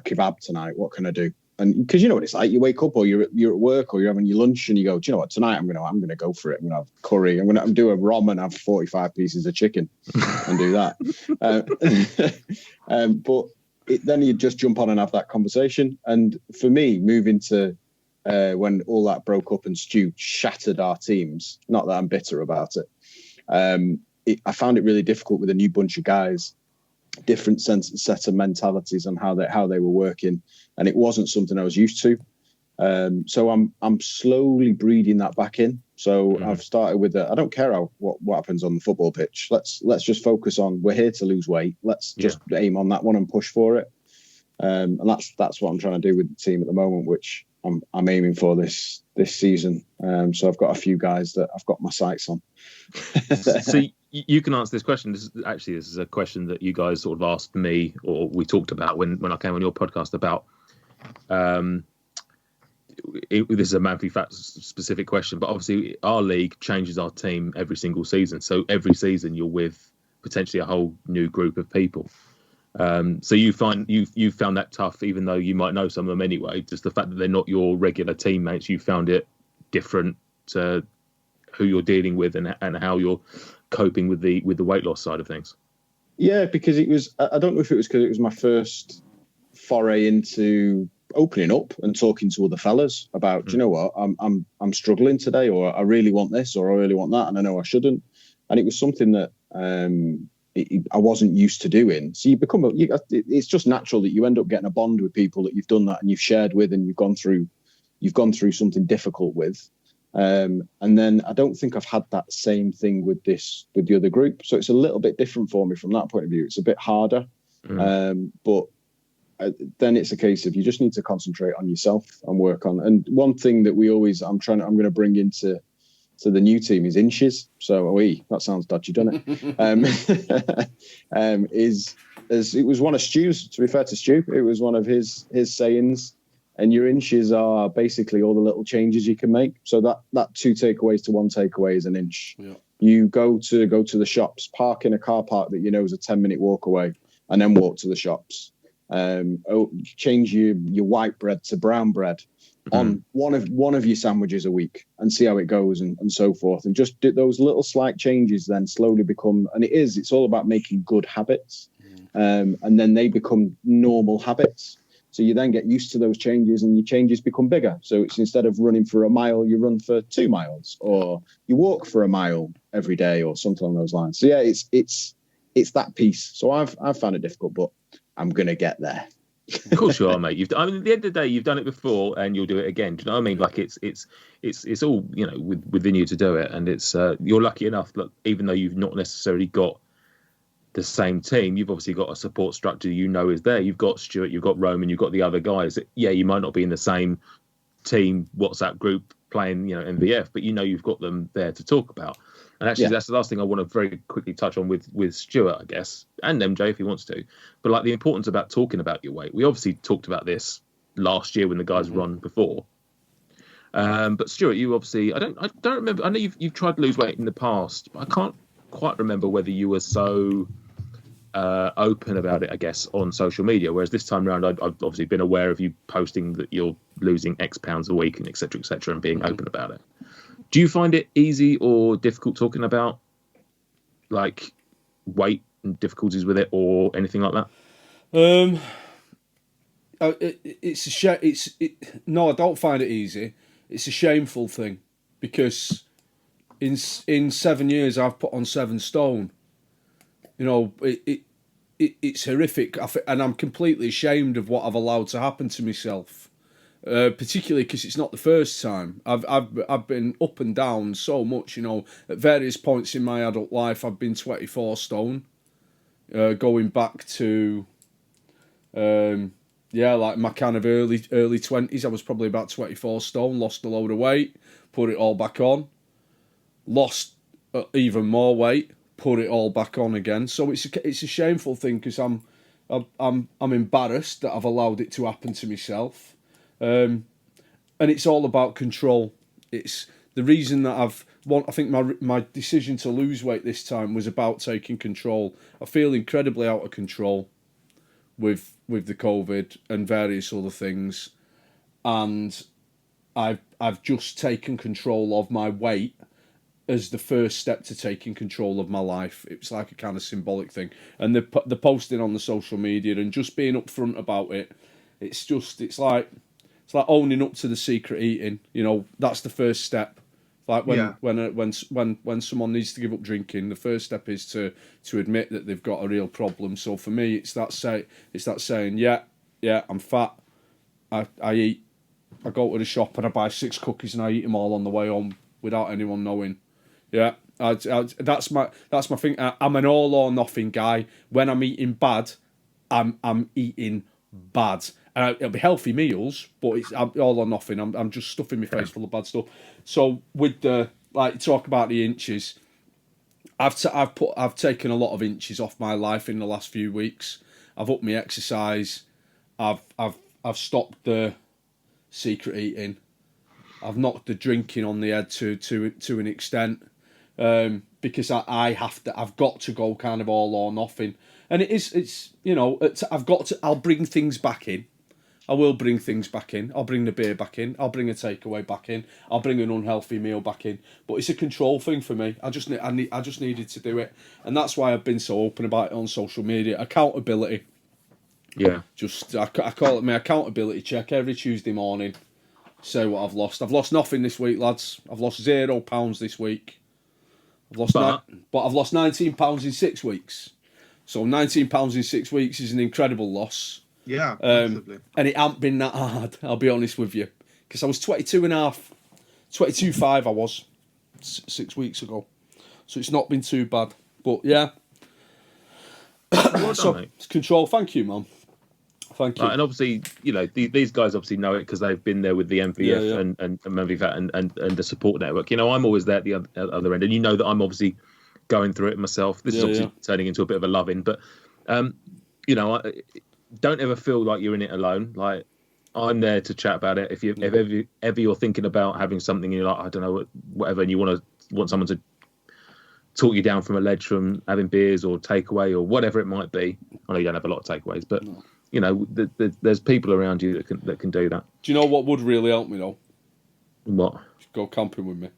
kebab tonight. What can I do? And because you know what it's like, you wake up or you're at work or you're having your lunch and you go, do you know what, tonight I'm gonna go for it. I'm gonna have curry. I'm gonna do a rom and have 45 pieces of chicken and do that. But then you just jump on and have that conversation. And for me, moving to when all that broke up and Stu shattered our teams, not that I'm bitter about it, I found it really difficult with a new bunch of guys, different set of mentalities on how they were working, and it wasn't something I was used to. So I'm slowly breeding that back in. So I've started with I don't care what happens on the football pitch. Let's just focus on, we're here to lose weight. Let's just aim on that one and push for it. And that's what I'm trying to do with the team at the moment, which I'm aiming for this season. So I've got a few guys that I've got my sights on. So you can answer this question. This is a question that you guys sort of asked me, or we talked about when I came on your podcast about. This is a Man v Fat specific question, but obviously our league changes our team every single season. So every season you're with potentially a whole new group of people. So you found that tough, even though you might know some of them anyway. Just the fact that they're not your regular teammates, you found it different to who you're dealing with and how you're coping with the weight loss side of things. Yeah, because it was, I don't know if it was because it was my first foray into opening up and talking to other fellas about, do you know what, I'm struggling today, or I really want this, or I really want that, and I know I shouldn't. And it was something that I wasn't used to doing. So it's just natural that you end up getting a bond with people that you've done that and you've shared with, and you've gone through something difficult with. And then I don't think I've had that same thing with the other group. So it's a little bit different for me from that point of view. It's a bit harder. But then it's a case of you just need to concentrate on yourself and work on. And one thing that I'm going to bring into the new team is inches. So, that sounds dodgy, doesn't it? It was one of Stu's, to be fair to Stu, it was one of his sayings. And your inches are basically all the little changes you can make. So that 2 takeaways to 1 takeaway is an inch. Yeah. You go to the shops, park in a car park that you know is a 10-minute walk away, and then walk to the shops. Change your white bread to brown bread on one of your sandwiches a week, and see how it goes, and so forth. And just do those little slight changes, then slowly become, and it's all about making good habits, and then they become normal habits. So you then get used to those changes, and your changes become bigger. So it's, instead of running for a mile, you run for 2 miles, or you walk for a mile every day, or something along those lines. So yeah, it's that piece. So I've found it difficult, but I'm gonna get there. Of course you are, mate. At the end of the day, you've done it before, and you'll do it again. Do you know what I mean? Like it's all, within you to do it, and it's you're lucky enough that even though you've not necessarily got the same team, you've obviously got a support structure is there. You've got Stuart, you've got Roman, you've got the other guys. You might not be in the same team WhatsApp group playing MVF, but you've got them there to talk about. And actually, that's the last thing I want to very quickly touch on with Stuart, I guess, and MJ if he wants to. But like the importance about talking about your weight. We obviously talked about this last year when the guys were on before. But Stuart, you obviously, I don't remember. I know you've tried to lose weight in the past, but I can't quite remember whether you were so open about it, I guess, on social media. Whereas this time around, I've obviously been aware of you posting that you're losing X pounds a week and et cetera, and being open about it. Do you find it easy or difficult talking about like weight and difficulties with it or anything like that? It's a shame. No, I don't find it easy. It's a shameful thing, because in 7 years I've put on 7 stone. It's horrific, and I'm completely ashamed of what I've allowed to happen to myself. Particularly because it's not the first time. I've been up and down so much. At various points in my adult life, I've been 24 stone. Going back to, like my kind of early 20s, I was probably about 24 stone. Lost a load of weight, put it all back on. Lost even more weight, put it all back on again. So it's a shameful thing, because I'm embarrassed that I've allowed it to happen to myself. And it's all about control. It's the reason that I think my decision to lose weight this time was about taking control. I feel incredibly out of control with the COVID and various other things, and I've just taken control of my weight as the first step to taking control of my life. It's like a kind of symbolic thing, and the posting on the social media and just being upfront about it. It's like owning up to the secret eating. That's the first step. Like when someone needs to give up drinking, the first step is to admit that they've got a real problem. So for me, it's that saying, yeah, I'm fat. I eat. I go to the shop and I buy 6 cookies and I eat them all on the way home without anyone knowing. Yeah, that's my thing. I'm an all or nothing guy. When I'm eating bad, I'm eating bad. It'll be healthy meals, but it's all or nothing. I'm just stuffing my face full of bad stuff. So with talk about the inches, I've taken a lot of inches off my life in the last few weeks. I've upped my exercise. I've stopped the secret eating. I've knocked the drinking on the head to an extent, because I've got to go kind of all or nothing. And I'll bring things back in. I will bring things back in. I'll bring the beer back in. I'll bring a takeaway back in. I'll bring an unhealthy meal back in. But it's a control thing for me. I just needed to do it, and that's why I've been so open about it on social media. Accountability. Yeah. I call it my accountability check every Tuesday morning. Say what I've lost. I've lost nothing this week, lads. I've lost £0 this week. I've lost 19 pounds in 6 weeks. So £19 in 6 weeks is an incredible loss. Yeah, massively. And it hasn't been that hard, I'll be honest with you. Because I was 22.5 I was 6 weeks ago. So it's not been too bad. But yeah. Well So, done, mate. control, thank you, man. Thank you. Right, and obviously, you know, these guys obviously know it because they've been there with the MVF and MVFAT and the support network. You know, I'm always there at the other end, and you know that I'm obviously going through it myself. This is obviously turning into a bit of a love-in, but, you know, don't ever feel like you're in it alone. Like, I'm there to chat about it. If ever you're thinking about having something and you're like, I don't know, whatever, and you want someone to talk you down from a ledge from having beers or takeaway or whatever it might be. I know you don't have a lot of takeaways, but you know, there's people around you that can do that. Do you know what would really help me though? What? Go camping with me.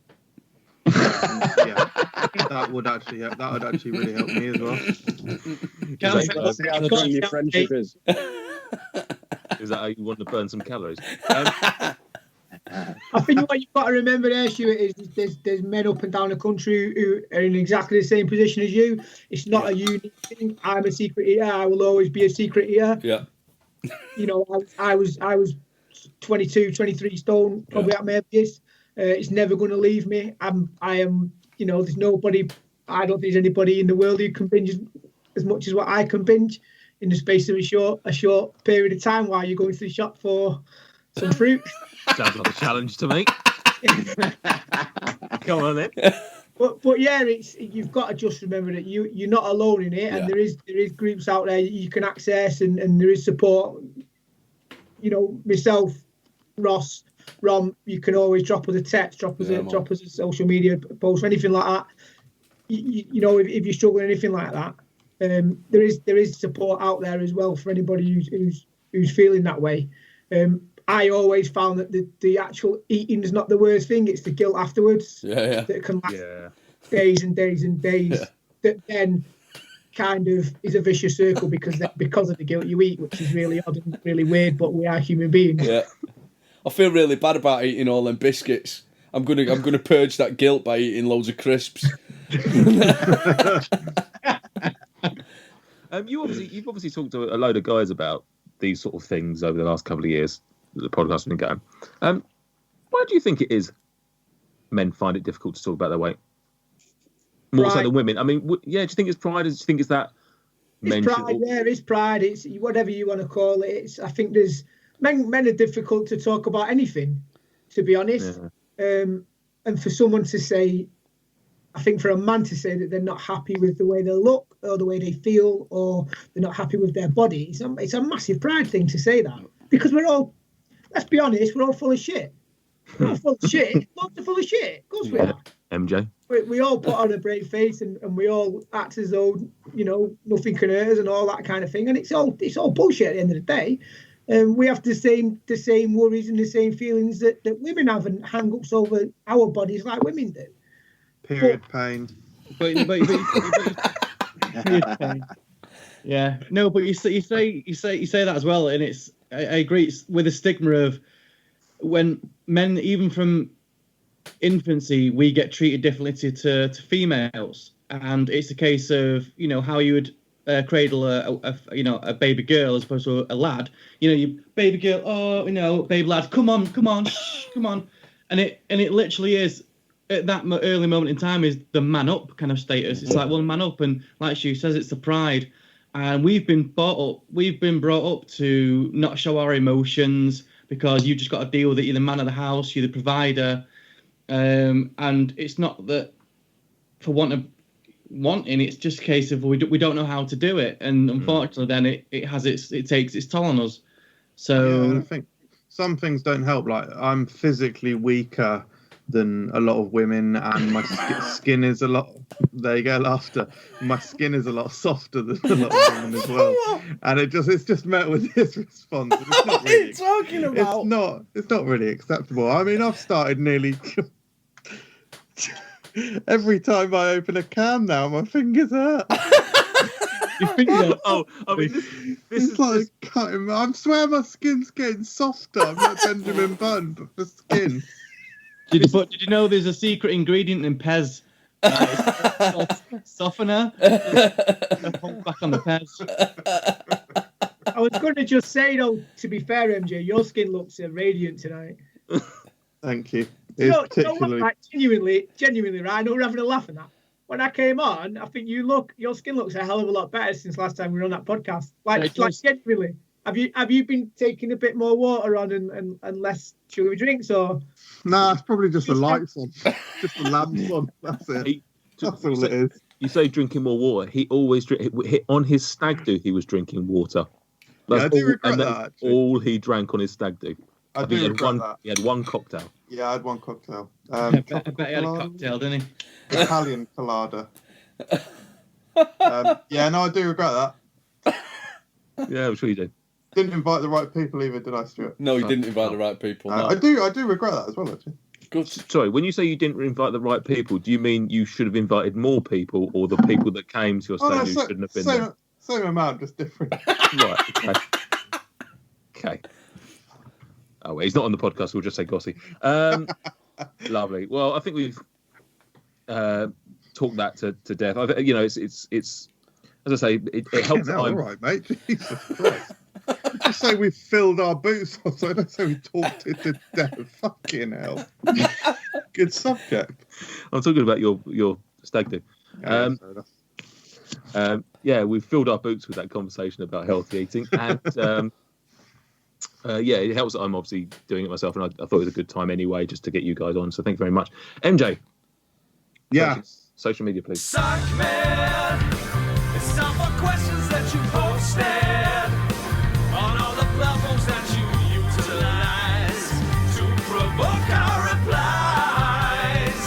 Yeah, that would actually really help me as well. See how strong your friendship is. Is that how you want to burn some calories? I think what you've got to remember there, Stuart, is there's men up and down the country who are in exactly the same position as you. It's not a unique thing. I'm a secret eater. I will always be a secret eater. Yeah. You know, I was 22, 23 stone, probably at my heaviest. It's never going to leave me. I am. You know, there's nobody. I don't think there's anybody in the world who can binge as much as what I can binge in the space of a short period of time while you're going to the shop for some fruit. Sounds like a challenge to me. Come on then. But yeah, you've got to just remember that you're not alone in it, and there is groups out there you can access, and there is support. You know, myself, Ross, Rom, you can always drop us a text, drop us a social media post, or anything like that. You know, if you're struggling, anything like that, there is support out there as well for anybody who's feeling that way. I always found that the actual eating is not the worst thing. It's the guilt afterwards that can last days and days and days. Yeah. That then kind of is a vicious circle because of the guilt you eat, which is really odd and really weird. But we are human beings. Yeah, I feel really bad about eating all them biscuits. I'm gonna purge that guilt by eating loads of crisps. You've obviously talked to a load of guys about these sort of things over the last couple of years. The podcast has been going. Why do you think it is men find it difficult to talk about their weight? More so than women. I mean, do you think it's pride? Do you think it's that? It's pride. Yeah, it's pride. It's whatever you want to call it. I think there's men are difficult to talk about anything, to be honest. Yeah. And for someone to say, I think for a man to say that they're not happy with the way they look or the way they feel or they're not happy with their body, it's a massive pride thing to say that, because we're all, let's be honest, we're all full of shit. We're all full of shit. Lots of full of shit. Of course we are. MJ. We all put on a brave face and we all act as though, you know, nothing can hurt us and all that kind of thing. And it's all bullshit at the end of the day. We have the same worries and the same feelings that women have and hang-ups over our bodies like women do. Period pain. But yeah, no, but you say that as well, and I agree. It's with the stigma of when men, even from infancy, we get treated differently to females, and it's a case of, you know, how you would cradle a baby girl as opposed to a lad. You know, you baby girl, oh, you know, baby lad, come on, shh, come on, and it literally is. At that early moment in time is the man up kind of status. It's like, well, man up, and like she says, it's the pride. And we've been brought up to not show our emotions because you've just got to deal with it. You're the man of the house, you're the provider, and it's not that for wanting. It's just a case of we don't know how to do it, and unfortunately, then it takes its toll on us. So yeah, I think some things don't help. Like, I'm physically weaker than a lot of women, and my skin is a lot. There you go, laughter. My skin is a lot softer than a lot of women as well, and it's just met with this response. It's not What are you talking about? It's not really acceptable. I mean, I've started nearly every time I open a can now, my fingers hurt. I mean, this is like cutting. I swear my skin's getting softer. I'm like Benjamin Button, but for skin. Did you know there's a secret ingredient in Pez Softener. Back on the pants. I was going to just say, though, to be fair, MJ, your skin looks radiant tonight. Thank you. You know, Particularly. like, genuinely, right? I know we're having a laugh at that. When I came on, I think your skin looks a hell of a lot better since last time we were on that podcast. Like genuinely. Have you been taking a bit more water on and less sugary drinks, or? Nah, it's probably just the lights on. Just the lamps on. That's it. That's all it is. You say drinking more water. He always on his stag do. He was drinking water. I do regret that. That's all he drank on his stag do. I do regret that. He had one cocktail. Yeah, I had one cocktail. I bet he had a cocktail, didn't he? Italian colada. Yeah, no, I do regret that. Yeah, I'm sure you do. Didn't invite the right people either, did I, Stuart? No, you didn't invite the right people. No. I do regret that as well, actually. Good. Sorry, when you say you didn't invite the right people, do you mean you should have invited more people, or the people that came to your stag do shouldn't have been there? Same amount, just different. Right. Okay. Oh, well, he's not on the podcast. We'll just say Gossy. Lovely. Well, I think we've talked that to death. You know, it's as I say, it helps. Yeah, all right, mate. Jesus Christ. Just say we filled our boots. So I don't say we talked it to death. Fucking hell. Good subject. I'm talking about your stag do. Yeah, we've filled our boots with that conversation about healthy eating, and yeah, it helps that I'm obviously doing it myself, and I thought it was a good time anyway, just to get you guys on. So thank you very much, MJ. Yeah. Social media, please. Suck man, it's time for questions that you posted on all the platforms that you utilize to provoke our replies.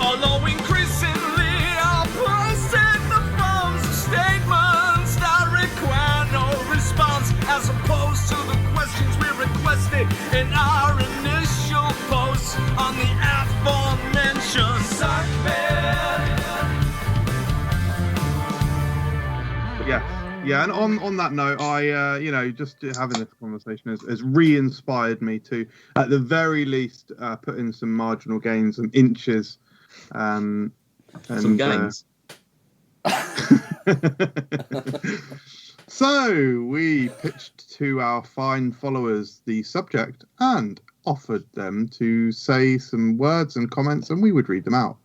Although increasingly I'll posting the forms of statements that require no response, as opposed to the questions we requested in our initial posts on the aforementioned Suck Man. Yeah, and on that note, I just having this conversation has re-inspired me to, at the very least, put in some marginal gains and inches. And, Some gains. So we pitched to our fine followers the subject and offered them to say some words and comments, and we would read them out.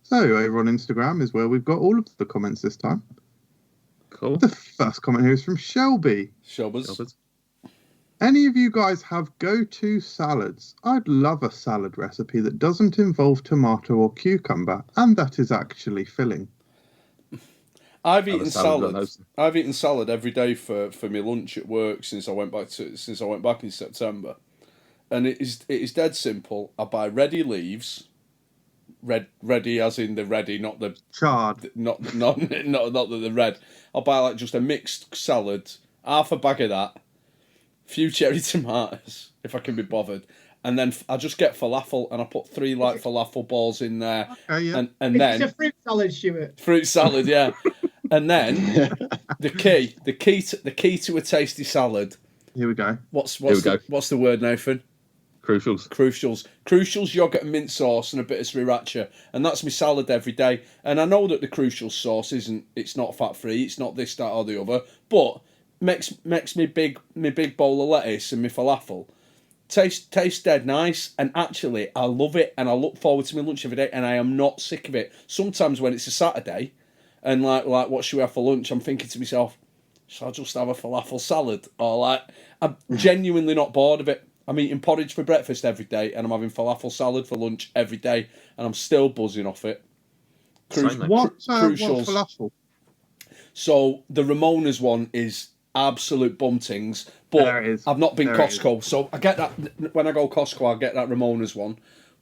So over on Instagram is where we've got all of the comments this time. Cool. The first comment here is from Shelby. Shelbers. Any of you guys have go-to salads? I'd love a salad recipe that doesn't involve tomato or cucumber, and that is actually filling. I've eaten salad every day for my lunch at work since I went back in September, and it is dead simple. I buy ready leaves, ready as in the ready, not the Chard. not the red. I'll buy like just a mixed salad, half a bag of that, few cherry tomatoes if I can be bothered, and then I just get falafel and I put 3 like falafel balls in there. Okay, yeah. and then it's a fruit salad, Stuart. Fruit salad, yeah. And then the key to a tasty salad. Here we go. What's the word, Nathan? Crucials, yogurt and mint sauce and a bit of sriracha, and that's my salad every day. And I know that the Crucial sauce it's not fat free, it's not this, that, or the other, but makes me big bowl of lettuce and my falafel taste dead nice. And actually, I love it, and I look forward to my lunch every day, and I am not sick of it. Sometimes when it's a Saturday, and like what should we have for lunch, I'm thinking to myself, shall I just have a falafel salad? Or like, I'm genuinely not bored of it. I'm eating porridge for breakfast every day, and I'm having falafel salad for lunch every day, and I'm still buzzing off it. What's falafel? So the Ramona's one is absolute bumtings, but I've not been Costco, so I get that when I go Costco. I get that Ramona's one,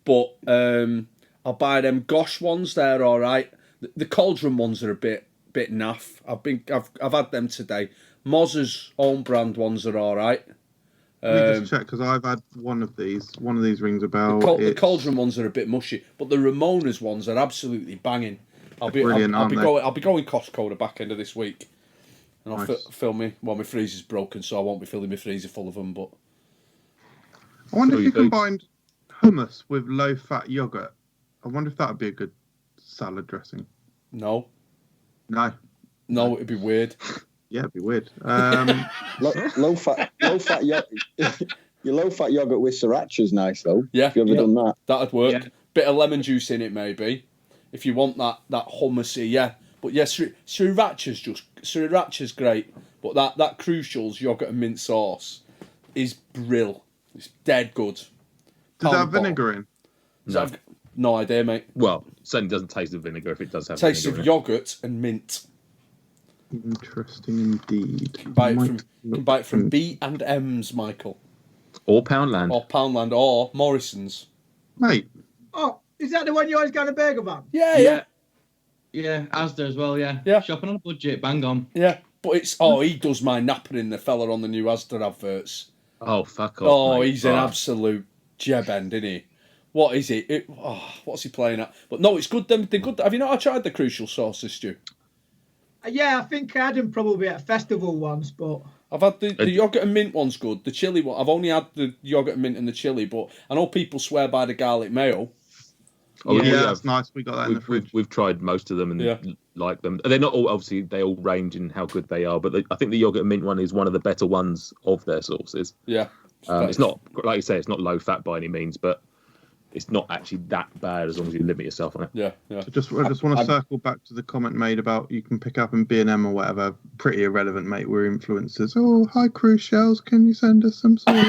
but I'll buy them Gosh ones. They're all right. The Cauldron ones are a bit naff. I've had them today. Moz's own brand ones are all right. Let me just check, because I've had one of these. One of these rings a bell. The Cauldron ones are a bit mushy, but the Ramona's ones are absolutely banging. I'll be going Costco the back end of this week, and I'll fill me. Well, my freezer's broken, so I won't be filling my freezer full of them. But I wonder if you combined hummus with low-fat yogurt. I wonder if that would be a good salad dressing? No, No. it'd be weird. Yeah, it'd be weird. Low fat yogurt. Your low fat yogurt with sriracha's nice though. Yeah, Have you ever done that? That'd work. Yeah. Bit of lemon juice in it, maybe, if you want that hummusy. Yeah, but yeah, sriracha's great. But that Crucial's yogurt and mint sauce is brill. It's dead good. Does it have vinegar in? No. No idea, mate. Well, certainly doesn't taste of vinegar if it does have Taste vinegar of in yogurt and mint. Interesting indeed. Buy it from B&M's, Michael. Or Poundland. Or Poundland or Morrison's. Mate. Oh, is that the one you always got a burger van? Yeah. Yeah, Asda as well, yeah. Yeah. Shopping on a budget, bang on. Yeah. But he does my napping, the fella on the new Asda adverts. Oh, fuck off. He's an absolute jeb end, isn't he? What is it? What's he playing at? But no, it's good. They're good. Have you not tried the Crucial sauces, Stu? Yeah, I think I had them probably at a festival once, but I've had the yogurt and mint one's good. The chili one, I've only had the yogurt and mint and the chili, but I know people swear by the garlic mayo. Oh, yeah, that's nice. We got that in the fridge. We've tried most of them and like them. They're not all, obviously, they all range in how good they are, but I think the yogurt and mint one is one of the better ones of their sauces. Yeah. It's not, like you say, it's not low fat by any means, but it's not actually that bad as long as you limit yourself on it. Yeah. I just want to circle back to the comment made about you can pick up in B&M or whatever. Pretty irrelevant, mate. We're influencers. Oh, hi, cruise shells. Can you send us some sauce?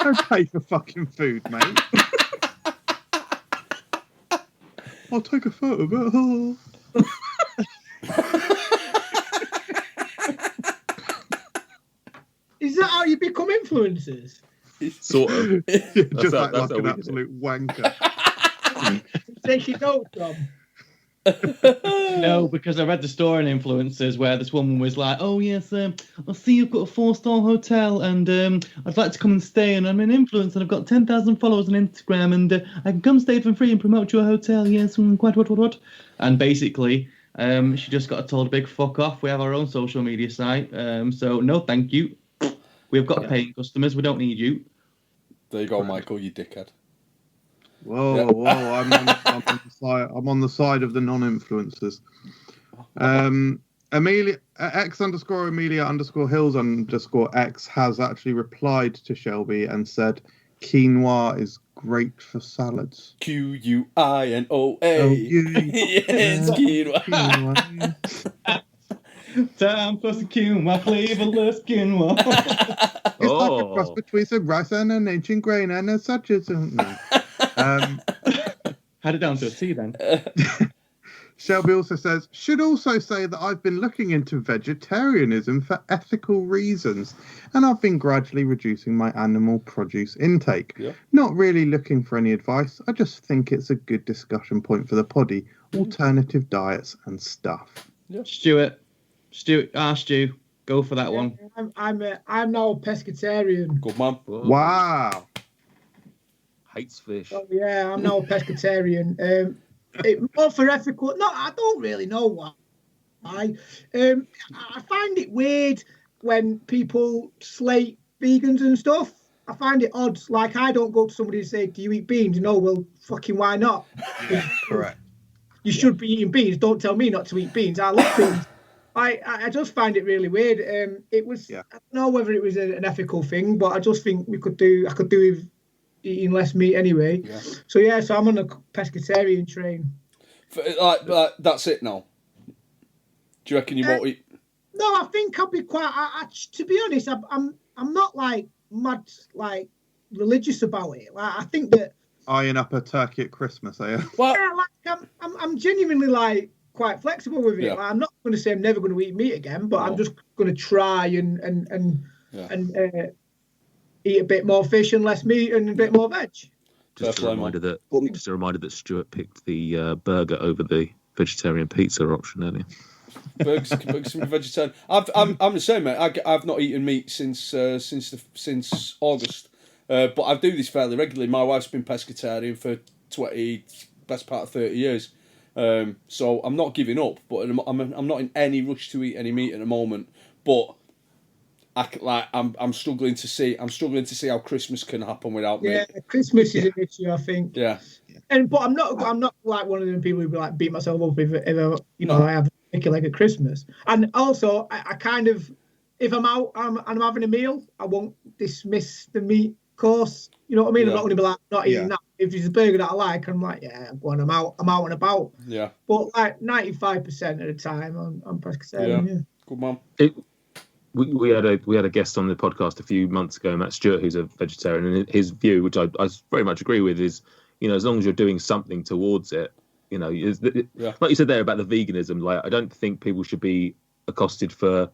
don't pay for fucking food, mate. I'll take a photo of it. Oh. is that how you become influencers? Sort of. Just like an absolute wanker. Taking notes from. No, because I read the story on influencers where this woman was like, "Oh yes, I see you've got a 4-star hotel, and I'd like to come and stay, and I'm an influencer, and I've got 10,000 followers on Instagram, and I can come stay for free and promote your hotel. Yes, quite what? And basically, she just got told a big fuck off. We have our own social media site, so no, thank you. We've got paying customers. We don't need you. There you go, Michael, you dickhead. Whoa! I'm on the side of the non-influencers. Amelia X_Amelia_Hills_X has actually replied to Shelby and said quinoa is great for salads. QUINOA. It's quinoa. Time for some quinoa, flavorless quinoa. It's like a cross between some rice and an ancient grain and a such as no. Had it down to a T then. Shelby also says, should also say that I've been looking into vegetarianism for ethical reasons, and I've been gradually reducing my animal produce intake. Yeah. Not really looking for any advice. I just think it's a good discussion point for the poddy. Alternative diets and stuff. Yeah. Stu, go for that one. I'm now a pescatarian. Good man. Wow. Hates fish. Oh yeah, I'm now a pescatarian. More for ethical. No, I don't really know why. I find it weird when people slate vegans and stuff. I find it odd. Like, I don't go to somebody and say, "Do you eat beans?" You know, well, fucking why not? Correct. You should be eating beans. Don't tell me not to eat beans. I love beans. I just find it really weird. It was. I don't know whether it was an ethical thing, but I just think I could do with eating less meat anyway. Yeah. So I'm on a pescatarian train. Like that's it now. Do you reckon you won't eat? No, I think I'll be quite. To be honest, I'm not like mad like religious about it. Like, I think that eyeing up a turkey at Christmas, are you? Well, yeah, like I'm genuinely like quite flexible with it. Yeah. Like, I'm not going to say I'm never going to eat meat again, but I'm just going to try and eat a bit more fish and less meat and a bit more veg. Just a reminder that Stuart picked the burger over the vegetarian pizza option earlier. Burgers can be vegetarian. I'm the same, mate. I've not eaten meat since August, but I do this fairly regularly. My wife's been pescatarian for best part of 30 years. So I'm not giving up, but I'm not in any rush to eat any meat at the moment. But I'm struggling to see how Christmas can happen without me. Yeah, Christmas is an issue, I think. Yeah. But I'm not like one of them people who be like beat myself up if I have a turkey leg at Christmas. And also, I kind of, if I'm out and I'm having a meal, I won't dismiss the meat course. You know what I mean? Yeah. I'm not going to be like not eating that. If it's a burger that I like, I'm like, yeah, go on, I'm out and about. Yeah. But like 95% of the time, I'm pescatarian. Yeah. Good man. We had a guest on the podcast a few months ago, Matt Stewart, who's a vegetarian, and his view, which I very much agree with, is, as long as you're doing something towards it, like you said there about the veganism, like I don't think people should be accosted for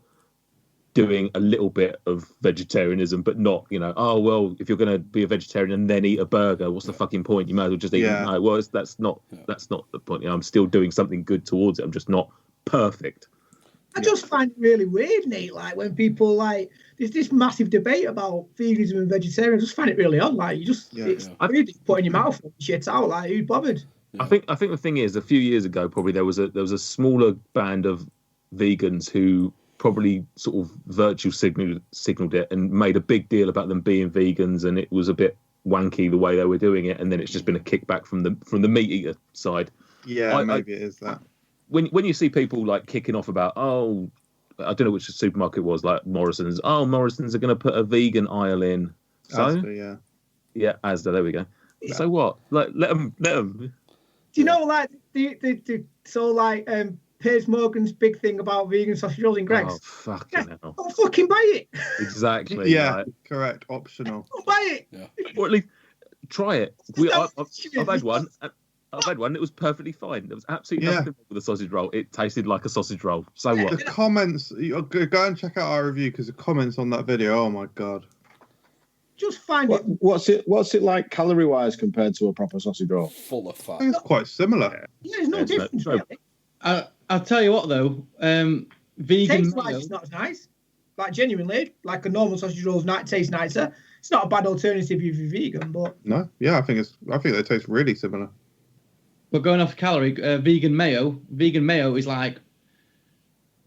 doing a little bit of vegetarianism, but not, oh well, if you're going to be a vegetarian and then eat a burger, what's the fucking point? You might as well just eat. No, well, that's not the point. I'm still doing something good towards it. I'm just not perfect. I just find it really weird, Nate, like when people there's this massive debate about veganism and vegetarian. I just find it really odd. Like it's weird to put in your mouth and shit out. Like who's bothered? Yeah. I think the thing is, a few years ago, probably there was a smaller band of vegans who probably sort of virtue signaled it and made a big deal about them being vegans, and it was a bit wanky the way they were doing it, and then it's just been a kickback from the meat eater side. Yeah, maybe it is that. When you see people like kicking off about, oh, I don't know which supermarket it was, like Morrison's. Oh, Morrison's are going to put a vegan aisle in. So Asda, yeah, Asda. There we go. Yeah. So what? Like, let them. Do you know, like Piers Morgan's big thing about vegan sausage rolls in Greggs? Oh, fucking hell! I'll fucking buy it. Exactly. Yeah, right. Correct. Optional. I'll buy it. Yeah. Or at least try it. I've had one. I've had one. It was perfectly fine. There was absolutely nothing wrong with the sausage roll. It tasted like a sausage roll. So what? The comments. Go and check out our review, because the comments on that video. Oh my god. Just find it. What's it like calorie wise compared to a proper sausage roll? Full of fat. I think it's quite similar. Yeah, there's no difference. Really. I'll tell you what though. Vegan. Taste wise, it's not as nice. Like genuinely, like a normal sausage roll tastes nicer. It's not a bad alternative if you're vegan, but no, yeah, I think they taste really similar. But going off calorie, vegan mayo is like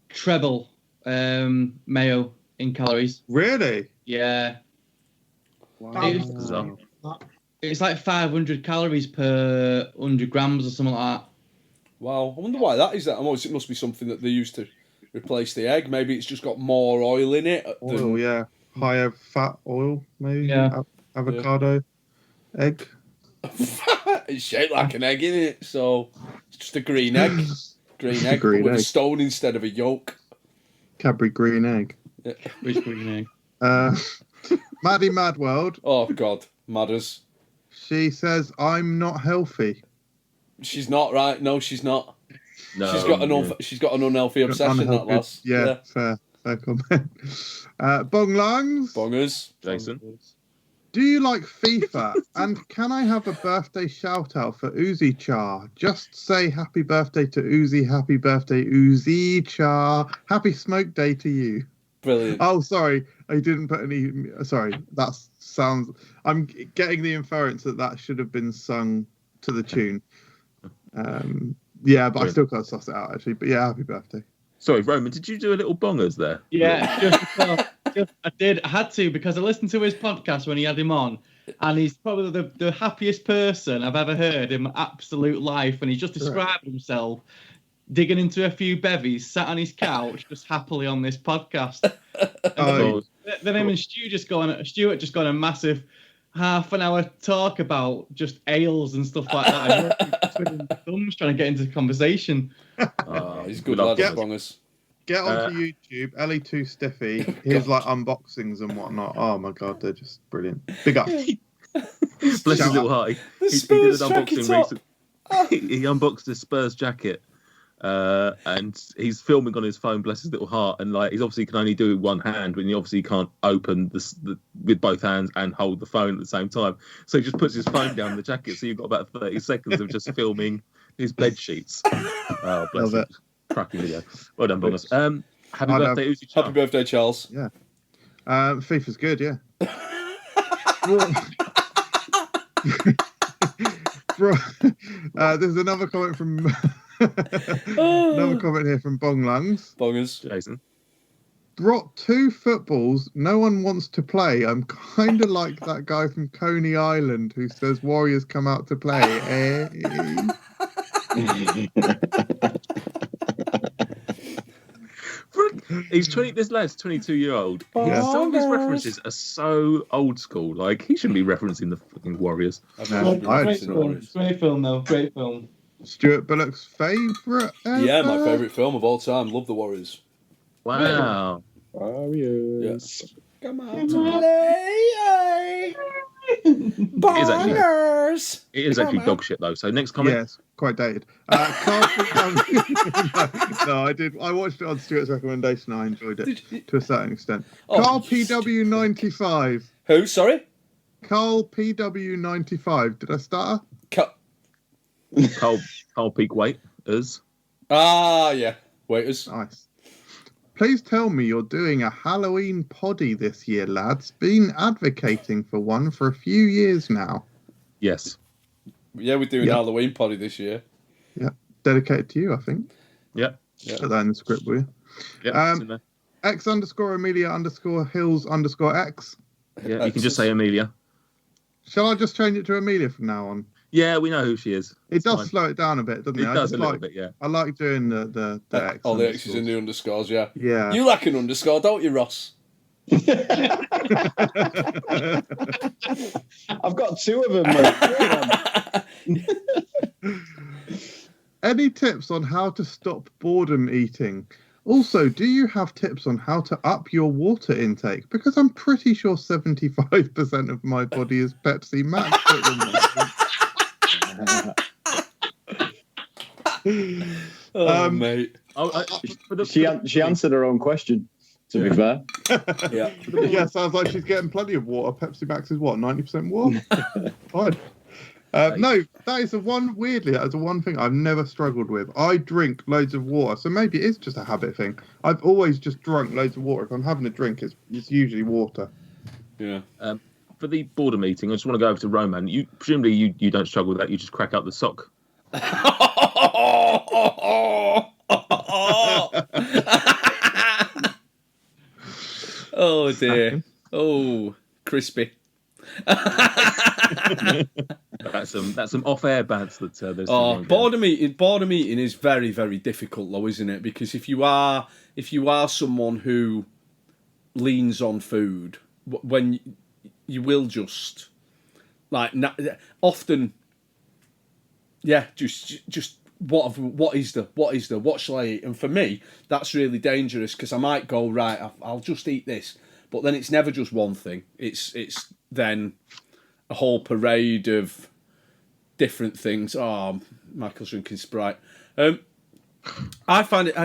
treble mayo in calories. Really? Yeah. Wow. It's like 500 calories per 100 grams or something like that. Wow, I wonder why that is. That it must be something that they used to replace the egg. Maybe it's just got more oil in it. Oil, yeah. Higher fat oil, maybe. Yeah. Avocado egg. It's shaped like an egg, isn't it? So it's just a green egg. Green egg with a stone instead of a yolk. Cadbury green egg. Yeah. Which green egg? Maddie Madworld. Oh God, Madders. She says, "I'm not healthy." She's not, right? No, she's not. No, she's got an unhealthy obsession. That lass. Yeah, fair comment. Bong Lungs. Bongers. Jason. Do you like FIFA? And can I have a birthday shout out for Uzi Char? Just say happy birthday to Uzi. Happy birthday, Uzi Char. Happy smoke day to you. Brilliant. Oh, sorry. I didn't put any. Sorry. That sounds. I'm getting the inference that should have been sung to the tune. Yeah, but I still can't suss it out, actually. But yeah, happy birthday. Sorry, Roman, did you do a little bongers there? Yeah, I did. I had to, because I listened to his podcast when he had him on, and he's probably the happiest person I've ever heard in my absolute life. And he just described himself digging into a few bevies, sat on his couch, just happily on this podcast. Then him and Stuart just got on a massive half-an-hour talk about just ales and stuff like that. Twiddling thumbs trying to get into the conversation. He's good lad, bongers. Get onto YouTube, Ellie2 Stiffy. His like unboxings and whatnot. Oh my god, they're just brilliant. Big up. Bless his little heart. He did an unboxing recently. He unboxed his Spurs jacket. And he's filming on his phone, bless his little heart, and like he's obviously can only do one hand when he obviously can't open with both hands and hold the phone at the same time, so he just puts his phone down the jacket, so you've got about 30 seconds of just filming his bed sheets. Oh, bless him. Cracking video. Well done, Bonus. Happy birthday, Uzi Charles. Happy birthday, Charles. Yeah. FIFA's good, yeah. There's another comment from another comment here from Bong Lungs. Bongers. Jason. brought 2 footballs no one wants to play. I'm kind of like that guy from Coney Island who says Warriors come out to play. He's 20. This lad's 22-year-old. Yeah. Some of his references are so old school. Like he shouldn't be referencing the fucking Warriors. Great film, though. Great film. Stuart Bullock's favourite ever? Yeah, my favourite film of all time. Love the Warriors. Wow. Warriors. Come on, play. Bangers. It is actually dog shit though. So next comment. Yes, quite dated. Carl no, I did. I watched it on Stuart's recommendation. I enjoyed it to a certain extent. Carl PW95. Who? Sorry. Carl PW95. Did I start? Carl Peak Waiters. Yeah. Waiters. Nice. Please tell me you're doing a Halloween poddy this year, lads. Been advocating for one for a few years now. Yes. Yeah, we're doing Halloween poddy this year. Yeah. Dedicated to you, I think. Yeah. Put that in the script, will you? Yeah. X_Amelia_Hills_X. Yeah, you can just say Amelia. Shall I just change it to Amelia from now on? Yeah, we know who she is. It does slow it down a bit, doesn't it? It does a little bit, yeah. I like doing the X. All the X's and the underscores, yeah. Yeah. You like an underscore, don't you, Ross? I've got 2 of them. Any tips on how to stop boredom eating? Also, do you have tips on how to up your water intake? Because I'm pretty sure 75% of my body is Pepsi Max at the moment. Mate. She answered her own question, to be fair. Yeah. Yeah, sounds like she's getting plenty of water. Pepsi Max is what, 90% water? Fine. No, that is the one thing I've never struggled with. I drink loads of water, so maybe it is just a habit thing. I've always just drunk loads of water. If I'm having a drink, it's usually water. Yeah. For the boredom eating, I just want to go over to Roman. Presumably you don't struggle with that. You just crack out the sock. Oh dear. Oh, crispy. That's some off-air bands that there's. Boredom eating is very, very difficult, though, isn't it? Because if you are someone who leans on food, when you will just often, yeah, just what shall I eat? And for me, that's really dangerous because I might go right. I'll just eat this, but then it's never just one thing. It's then a whole parade of different things. Oh, Michael's drinking Sprite. I find it.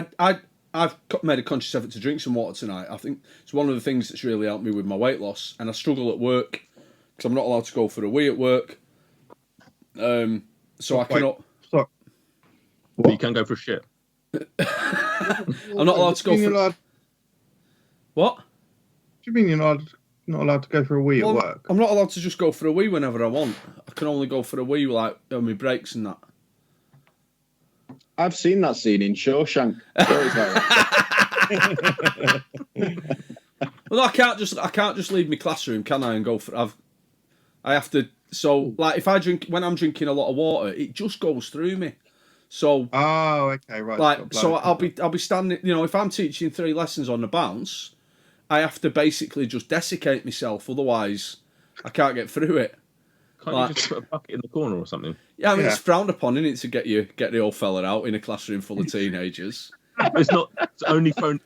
I've made a conscious effort to drink some water tonight. I think it's one of the things that's really helped me with my weight loss. And I struggle at work because I'm not allowed to go for a wee at work. So I cannot. Sorry. But you can go for a shit. I'm not allowed to go for. What? What do you mean you're not allowed to go for a wee at work? I'm not allowed to just go for a wee whenever I want. I can only go for a wee like on my breaks and that. I've seen that scene in Shawshank. Well, I can't just leave my classroom, can I? And go for. I have to. So, like, when I'm drinking a lot of water, it just goes through me. So. Oh, okay, right. Like, so I'll be standing. You know, if I'm teaching 3 lessons on the bounce, I have to basically just desiccate myself. Otherwise, I can't get through it. Can't you just put a bucket in the corner or something? Yeah, I mean, it's frowned upon, isn't it, to get the old fella out in a classroom full of teenagers. It's not. It's only frowned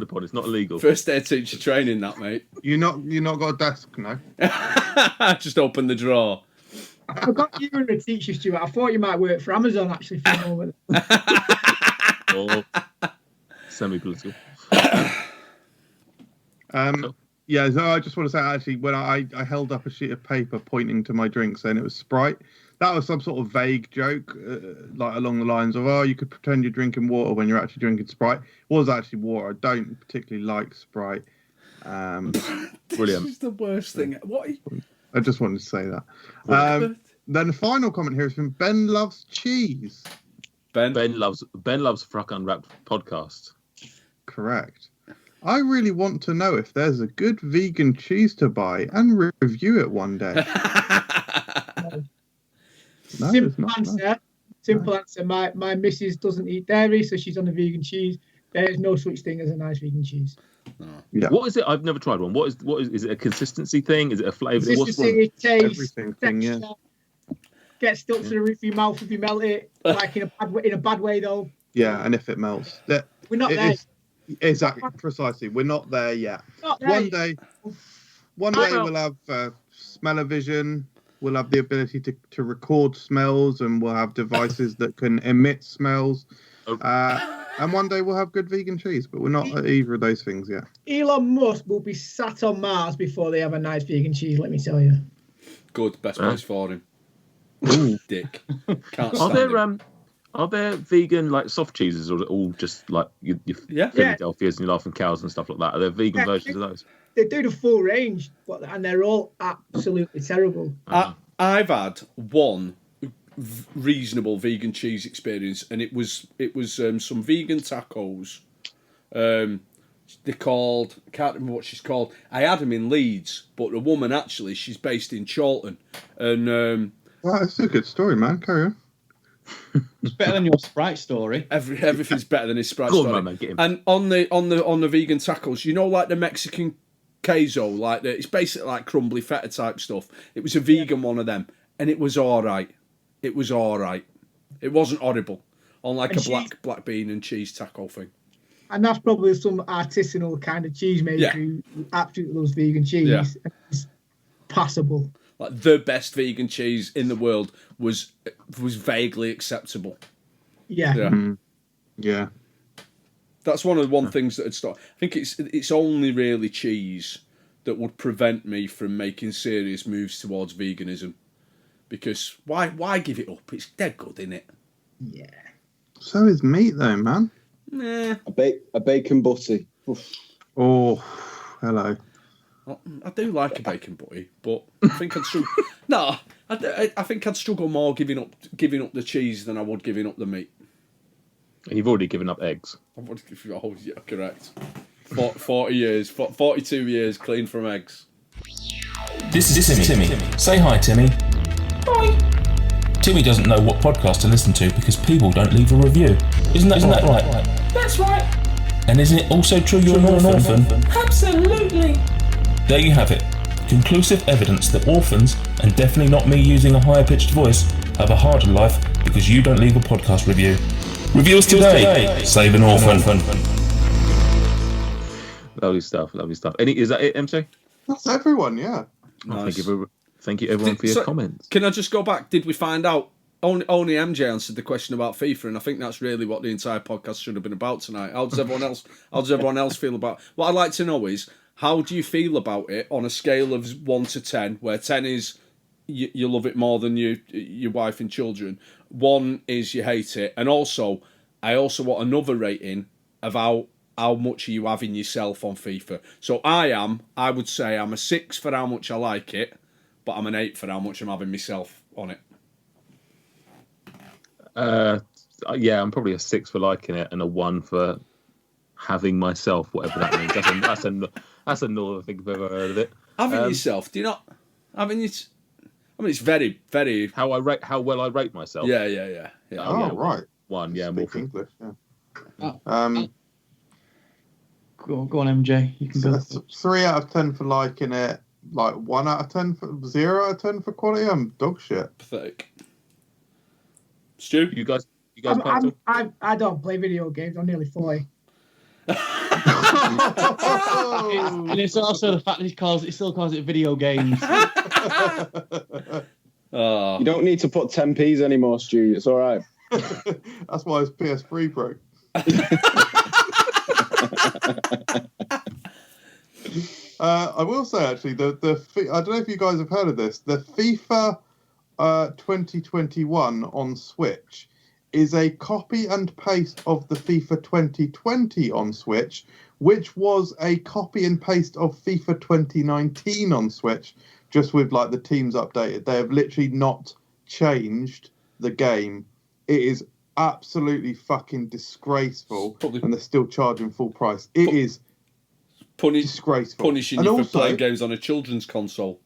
upon. It's not illegal. First day of teacher training, that, mate. You not got a desk, no? Just open the drawer. I forgot you were a teacher, Stuart. I thought you might work for Amazon actually for a moment. Or semi-political. Yeah, so I just want to say, actually, when I held up a sheet of paper pointing to my drink saying it was Sprite, that was some sort of vague joke, like along the lines of, oh, you could pretend you're drinking water when you're actually drinking Sprite. It was actually water. I don't particularly like Sprite. Brilliant. This is the worst thing. What? I just wanted to say that. Then the final comment here is from Ben Loves Cheese. Ben loves FRUK Unwrapped podcast. Correct. I really want to know if there's a good vegan cheese to buy and review it one day. No, there's Simple not, no. answer. Simple answer. My missus doesn't eat dairy, so she's on a vegan cheese. There is no such thing as a nice vegan cheese. Yeah. What is it? I've never tried one. What is it? A consistency thing? Is it a flavour? What's one? Consistency, taste, Everything thing, yeah. texture. Gets stuck to the roof of your mouth if you melt it, like in a bad way though. Yeah, and if it melts. We're not there. Exactly, precisely. We're not there yet. Not there. One day we'll have smell-o-vision. We'll have the ability to record smells, and we'll have devices that can emit smells. And one day we'll have good vegan cheese, but we're not at either of those things yet. Elon Musk will be sat on Mars before they have a nice vegan cheese, let me tell you. Good, best place for him. Dick. Can't Are stand him. there vegan like soft cheeses, or are it all just like your Philadelphia's and your Laughing Cows and stuff like that? Are there vegan versions of those? They do the full range, and they're all absolutely terrible. I've had one reasonable vegan cheese experience, and it was some vegan tacos. They're called, I can't remember what she's called. I had them in Leeds, but the woman actually, she's based in Chorlton, and Well, that's a good story, man. Carry on. It's better than your Sprite story. everything's better than his Sprite Go on, story. man, get him. And on the vegan tacos, you know, like the Mexican queso, like it's basically like crumbly feta type stuff. It was a vegan one of them, and it was all right. It was all right. It wasn't horrible. On like a black bean and cheese taco thing. And that's probably some artisanal kind of cheese maker who absolutely loves vegan cheese. Yeah. And it's passable. Like the best vegan cheese in the world was vaguely acceptable. Yeah. Yeah. That's one of the things that had stopped. I think it's only really cheese that would prevent me from making serious moves towards veganism. Because why give it up? It's dead good, isn't it? Yeah. So is meat, though, man. Nah. A bacon butty. Oof. Oh, hello. I do like a bacon butty, but I think I'd struggle. No, I think I'd struggle more giving up the cheese than I would giving up the meat. And you've already given up eggs. Oh, yeah, correct. 42 years clean from eggs. This is Timmy. Say hi, Timmy. Hi. Timmy doesn't know what podcast to listen to because people don't leave a review. Isn't that right? That's right. And isn't it also true you're not an orphan? Absolutely. There you have it. Conclusive evidence that orphans, and definitely not me using a higher pitched voice, have a harder life because you don't leave a podcast review. Review us today. Save an orphan. Lovely stuff. Is that it, MJ? That's everyone, yeah. Nice. Thank you everyone for your comments. Can I just go back? Did we find out? Only MJ answered the question about FIFA, and I think that's really what the entire podcast should have been about tonight. How does everyone else feel about? What I'd like to know is, how do you feel about it on a scale of 1 to 10, where 10 is you love it more than your wife and children, 1 is you hate it, and also I also want another rating of how much are you having yourself on FIFA. So I would say I'm a 6 for how much I like it, but I'm an 8 for how much I'm having myself on it. Yeah, I'm probably a 6 for liking it and a 1 for having myself, whatever that means. That's a northern thing if I've ever heard of it. Having yourself, do you not? Having it. I mean, it's very, very. How well I rate myself. Yeah. Oh, right. 1, yeah. Speak English, yeah. Go on, MJ. You can go. 3 out of 10 for liking it. Like 1 out of 10 for 0 out of 10 for quality. I'm dog shit. Pathetic. Stu, You guys. I don't play video games. I'm nearly 40. And it's also the fact that he still calls it video games. You don't need to put 10p's anymore, Stu. It's all right. That's why his PS3 broke. I will say actually, I don't know if you guys have heard of this. The FIFA 2021 on Switch is a copy and paste of the FIFA 2020 on Switch, which was a copy and paste of FIFA 2019 on Switch, just with like the teams updated. They have literally not changed the game. It is absolutely fucking disgraceful, and they're still charging full price. It is Disgraceful. Punishing And you for also- playing games on a children's console.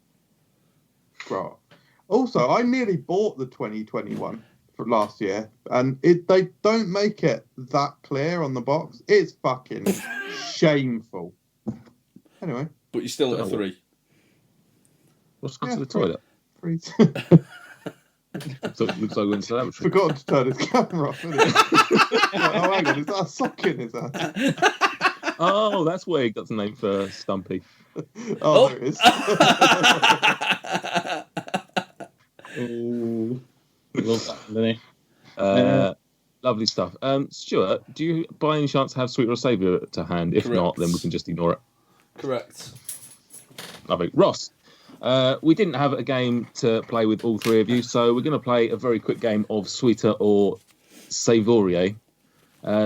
Right. Also, I nearly bought the 2021 for last year, and they don't make it that clear on the box. It's fucking shameful. Anyway. But you're still at a 3. What's gone to the toilet? Freeze. So it looks like we went to the lavatory. Forgot to turn his camera off, didn't he? Oh, hang on, is that a sock in his hand? Oh, that's where he got the name for Stumpy. Oh, there it is. Ooh. Love that, doesn't he? Lovely stuff. Stuart, do you by any chance have Sweet or Saviour to hand? If Correct. not, then we can just ignore it. Correct. Lovely. Ross, we didn't have a game to play with all three of you, so we're going to play a very quick game of Sweeter or Savourier.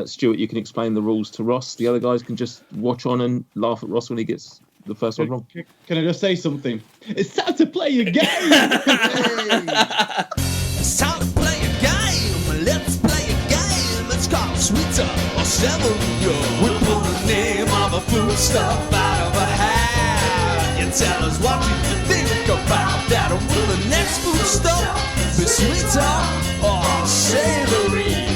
Stuart, you can explain the rules to Ross. The other guys can just watch on and laugh at Ross when he gets the first one wrong. Can I just say something? It's time to play a game! It's time to play a game. Let's play a game. It's called Sweeter or Savourier. We pull the name of a foodstuff out of a hat. You tell us what you think about that. Will the next foodstuff be sweeter or savory?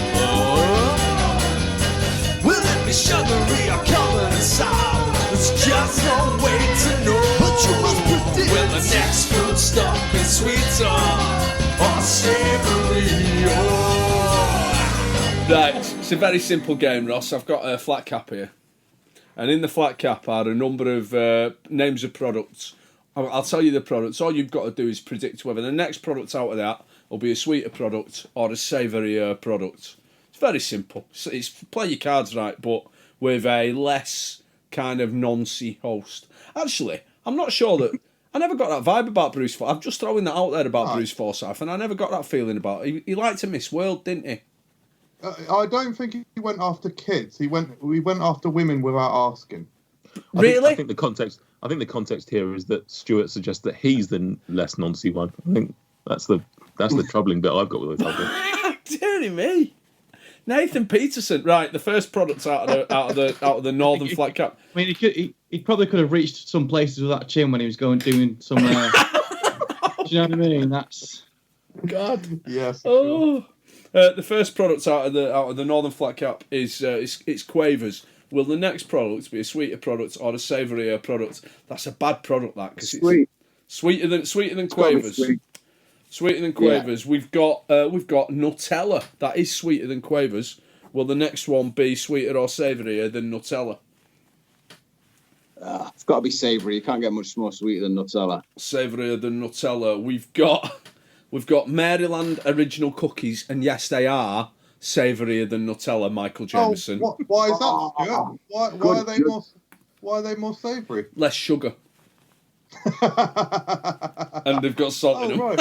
Will it be sugary or covered in sour? There's just no way to know. But you must predict. Will the next foodstuff be sweeter or savory? Right, it's a very simple game, Ross. I've got a flat cap here. And in the flat cap are a number of names of products. I'll tell you the products. All you've got to do is predict whether the next product out of that will be a sweeter product or a savoury product. It's very simple. It's play your cards right, but with a less kind of noncy host. Actually, I'm not sure that... I never got that vibe about Bruce Forsyth. I'm just throwing that out there about Bruce Forsyth, and I never got that feeling about it. He liked to Miss World, didn't he? I don't think he went after kids. We went after women without asking. Really? I think the context here is that Stuart suggests that he's the less noncy one. I think that's the troubling bit I've got with this whole thing. Dearie me. Nathan Peterson, right? The first product out of the Northern Flat Cap. I mean, he probably could have reached some places with that chin when he was doing some. Do you know what I mean? That's God. Yes. Oh. The first product out of the Northern Flat Cap is it's Quavers. Will the next product be a sweeter product or a savoury product? That's a bad product, that, because it's sweeter than Quavers. Sweeter than Quavers. Yeah. We've got Nutella. That is sweeter than Quavers. Will the next one be sweeter or savourier than Nutella? It's got to be savoury. You can't get much more sweeter than Nutella. Savourier than Nutella. We've got Maryland original cookies, and yes, they are savourier than Nutella. Michael Jameson. Oh, why is that, Stuart? Why are they more savoury? Less sugar. And they've got salt in them. Right.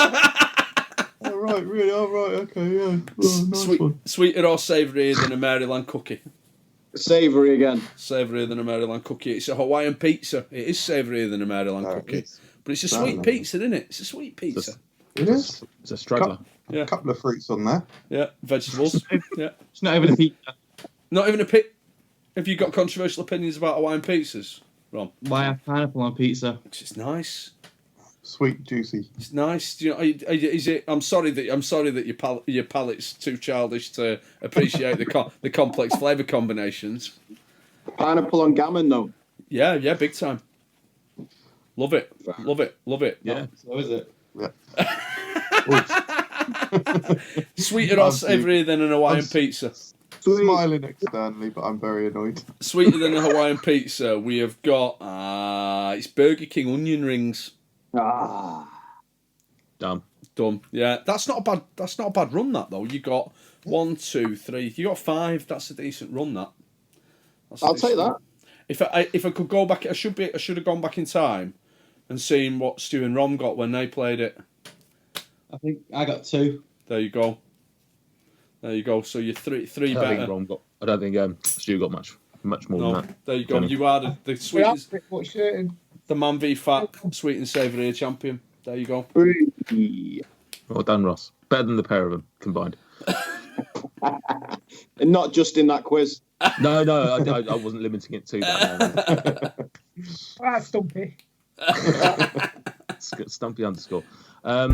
Oh, right, really? Oh, right, okay, yeah. Oh, nice one. Sweeter or savourier than a Maryland cookie? Savoury again. Savourier than a Maryland cookie. It's a Hawaiian pizza. It is savourier than a Maryland cookie. But it's a sweet pizza, isn't it? It's a sweet pizza. It is. It's a struggler. Yeah. A couple of fruits on there. Yeah, vegetables. Yeah. it's not even a pizza. Not even a pit. Have you got controversial opinions about Hawaiian pizzas, Ron? Why have pineapple on pizza? Because it's nice. Sweet, juicy. It's nice. Do you know? Is it? I'm sorry that your palate's too childish to appreciate the complex flavour combinations. Pineapple on gammon, though. Yeah, big time. Love it. Yeah. So is it? Yeah. Sweeter or savoury than an Hawaiian pizza? Smiling externally, but I'm very annoyed. Sweeter than a Hawaiian pizza, we have got it's Burger King onion rings. Done. Yeah, that's not a bad run, that though. You got 1, 2, 3. You got 5. That's a decent run. That. I'll take that. If I could go back, I should have gone back in time and seen what Stuart and Roman got when they played it. I think I got 2. There you go. So you're three better. I don't think Stu got much more than that. There you go. Johnny. You are the sweet. pretty much certain. The Man v Fat sweet and savoury champion. There you go. Well done, Ross. Better than the pair of them combined. And not just in that quiz. No, I wasn't limiting it to that. Right, Stumpy. Stumpy underscore. Hi,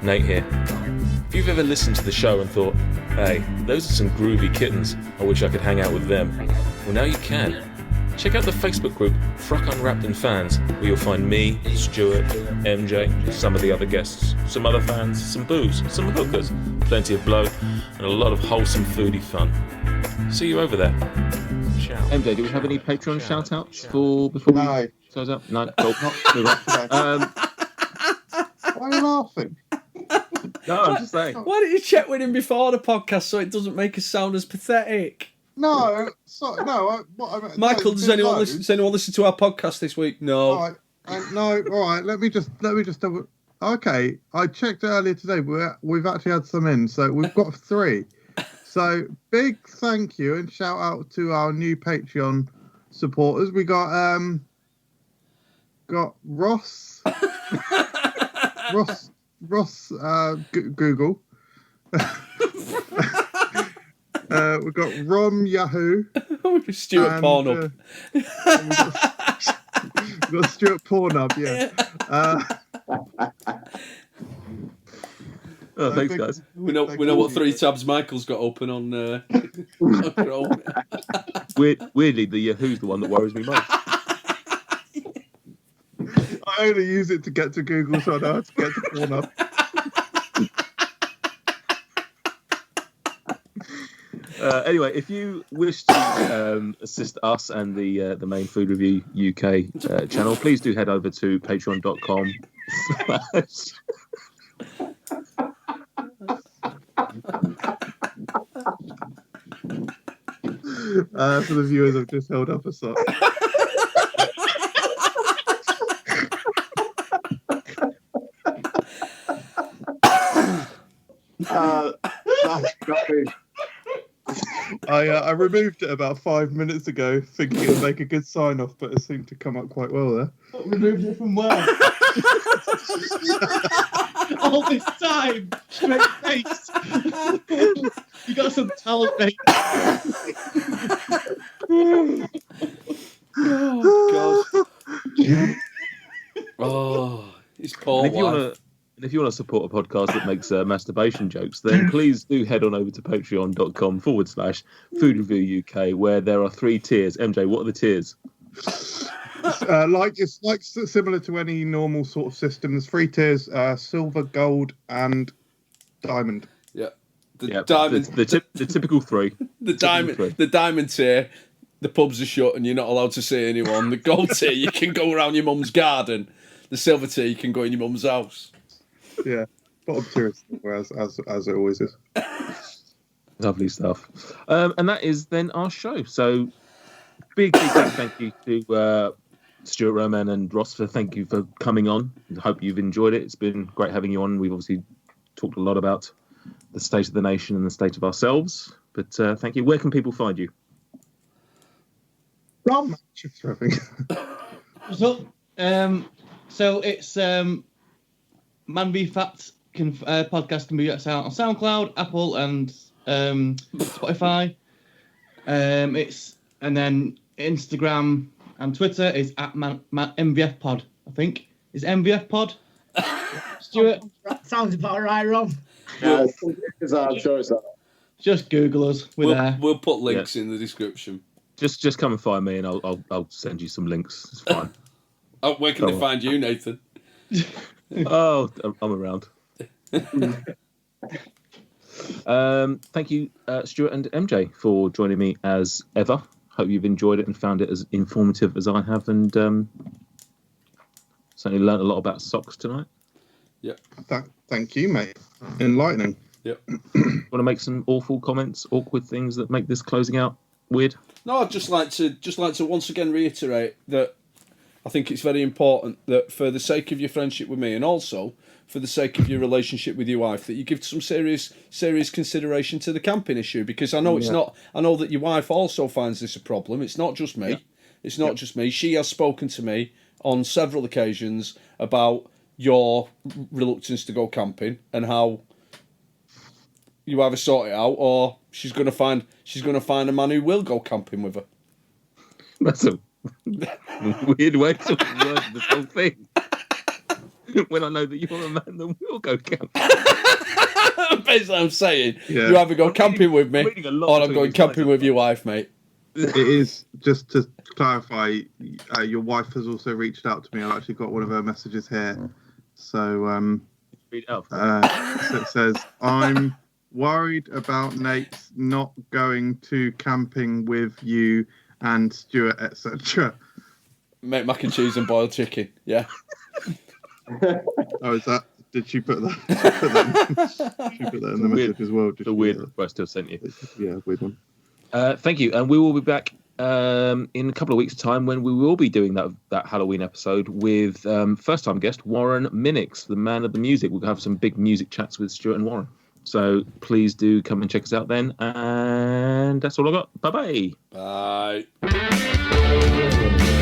Nate here. If you've ever listened to the show and thought, hey, those are some groovy kittens, I wish I could hang out with them, well, now you can. Check out the Facebook group FRUK Unwrapped and Fans, where you'll find me, Stuart, MJ, some of the other guests, some other fans, some booze, some hookers, plenty of blow, and a lot of wholesome foodie fun. See you over there. Ciao. MJ, do we have any Patreon shout-outs before we close out? No, cool. Why are you laughing? No, I'm just saying. Why don't you check with him before the podcast so it doesn't make us sound as pathetic? No, sorry, no. Michael, does anyone listen to our podcast this week? No. All right, no. All right. Let me just double. Okay, I checked earlier today. We've actually had some in, so we've got 3. So big thank you and shout out to our new Patreon supporters. We got Ross. Ross Google. We've got Rom Yahoo. Stuart Pornhub. We've got Stuart Pornhub, yeah. Thanks, guys. We know what 3 tabs Michael's got open on Chrome. Weirdly, the Yahoo's the one that worries me most. I only use it to get to Google, so I know how to get to Pornhub. Anyway, if you wish to assist us and the main Food Review UK channel, please do head over to patreon.com. For the viewers, I've just held up a sock. That's crappy. I removed it about 5 minutes ago, thinking it would make a good sign off, but it seemed to come up quite well there. Removed it from where? All this time, straight face. You got some talent, mate. Oh God. Oh, it's Paul. If you want to support a podcast that makes masturbation jokes, then please do head on over to patreon.com/Food Review UK, where there are 3 tiers. MJ, what are the tiers? It's like similar to any normal sort of system. There's 3 tiers: silver, gold, and diamond. Yeah, diamond. The typical 3. The diamond tier. The pubs are shut and you're not allowed to see anyone. The gold tier, you can go around your mum's garden. The silver tier, you can go in your mum's house. Yeah, bottom tier as it always is. Lovely stuff. And that is then our show. So big thank you to Stuart, Roman and Ross thank you for coming on. I hope you've enjoyed it. It's been great having you on. We've obviously talked a lot about the state of the nation and the state of ourselves. But thank you. Where can people find you? Rom. What's up? So it's Man v Fat podcast can be out on SoundCloud, Apple, and Spotify. And then Instagram and Twitter is at MVF Pod. I think is MVF Pod. Stuart, That sounds about right, Rom. Yeah, it's our choice. just Google us. We'll put links in the description. Just come and find me, and I'll send you some links. It's fine. Oh, where can they find you, Nathan? Oh, I'm around. Thank you, Stuart and MJ, for joining me as ever. Hope you've enjoyed it and found it as informative as I have, and certainly learned a lot about socks tonight. Yep. Thank you, mate. Enlightening. Yep. Want to make some awful comments, awkward things that make this closing out weird? No, I'd just like to once again reiterate that I think it's very important that for the sake of your friendship with me, and also for the sake of your relationship with your wife, that you give some serious consideration to the camping issue, because I know it's not. I know that your wife also finds this a problem. It's not just me. Yeah. It's not just me. She has spoken to me on several occasions about your reluctance to go camping and how you either sort it out, or she's gonna find a man who will go camping with her. That's a weird way to word this whole thing. When I know that you're a man that will go camping. Basically, I'm saying Yeah. you either go camping with me, reading a lot or I'm between going these camping lines. with your wife, mate. It is, just to clarify, your wife has also reached out to me. I've actually got one of her messages here. So, Read it out. so it says, I'm worried about Nate not going to camping with you and Stuart, etc. Make mac and cheese and boiled chicken. Yeah. Oh, is that? Did she put that? She put that in the message as well. It's a weird request I've sent you. Yeah, weird one. Thank you, and we will be back in a couple of weeks' time when we will be doing that Halloween episode with first-time guest Warren Minnix, the man of the music. We'll have some big music chats with Stuart and Warren. So please do come and check us out then. And that's all I got. Bye-bye. Bye.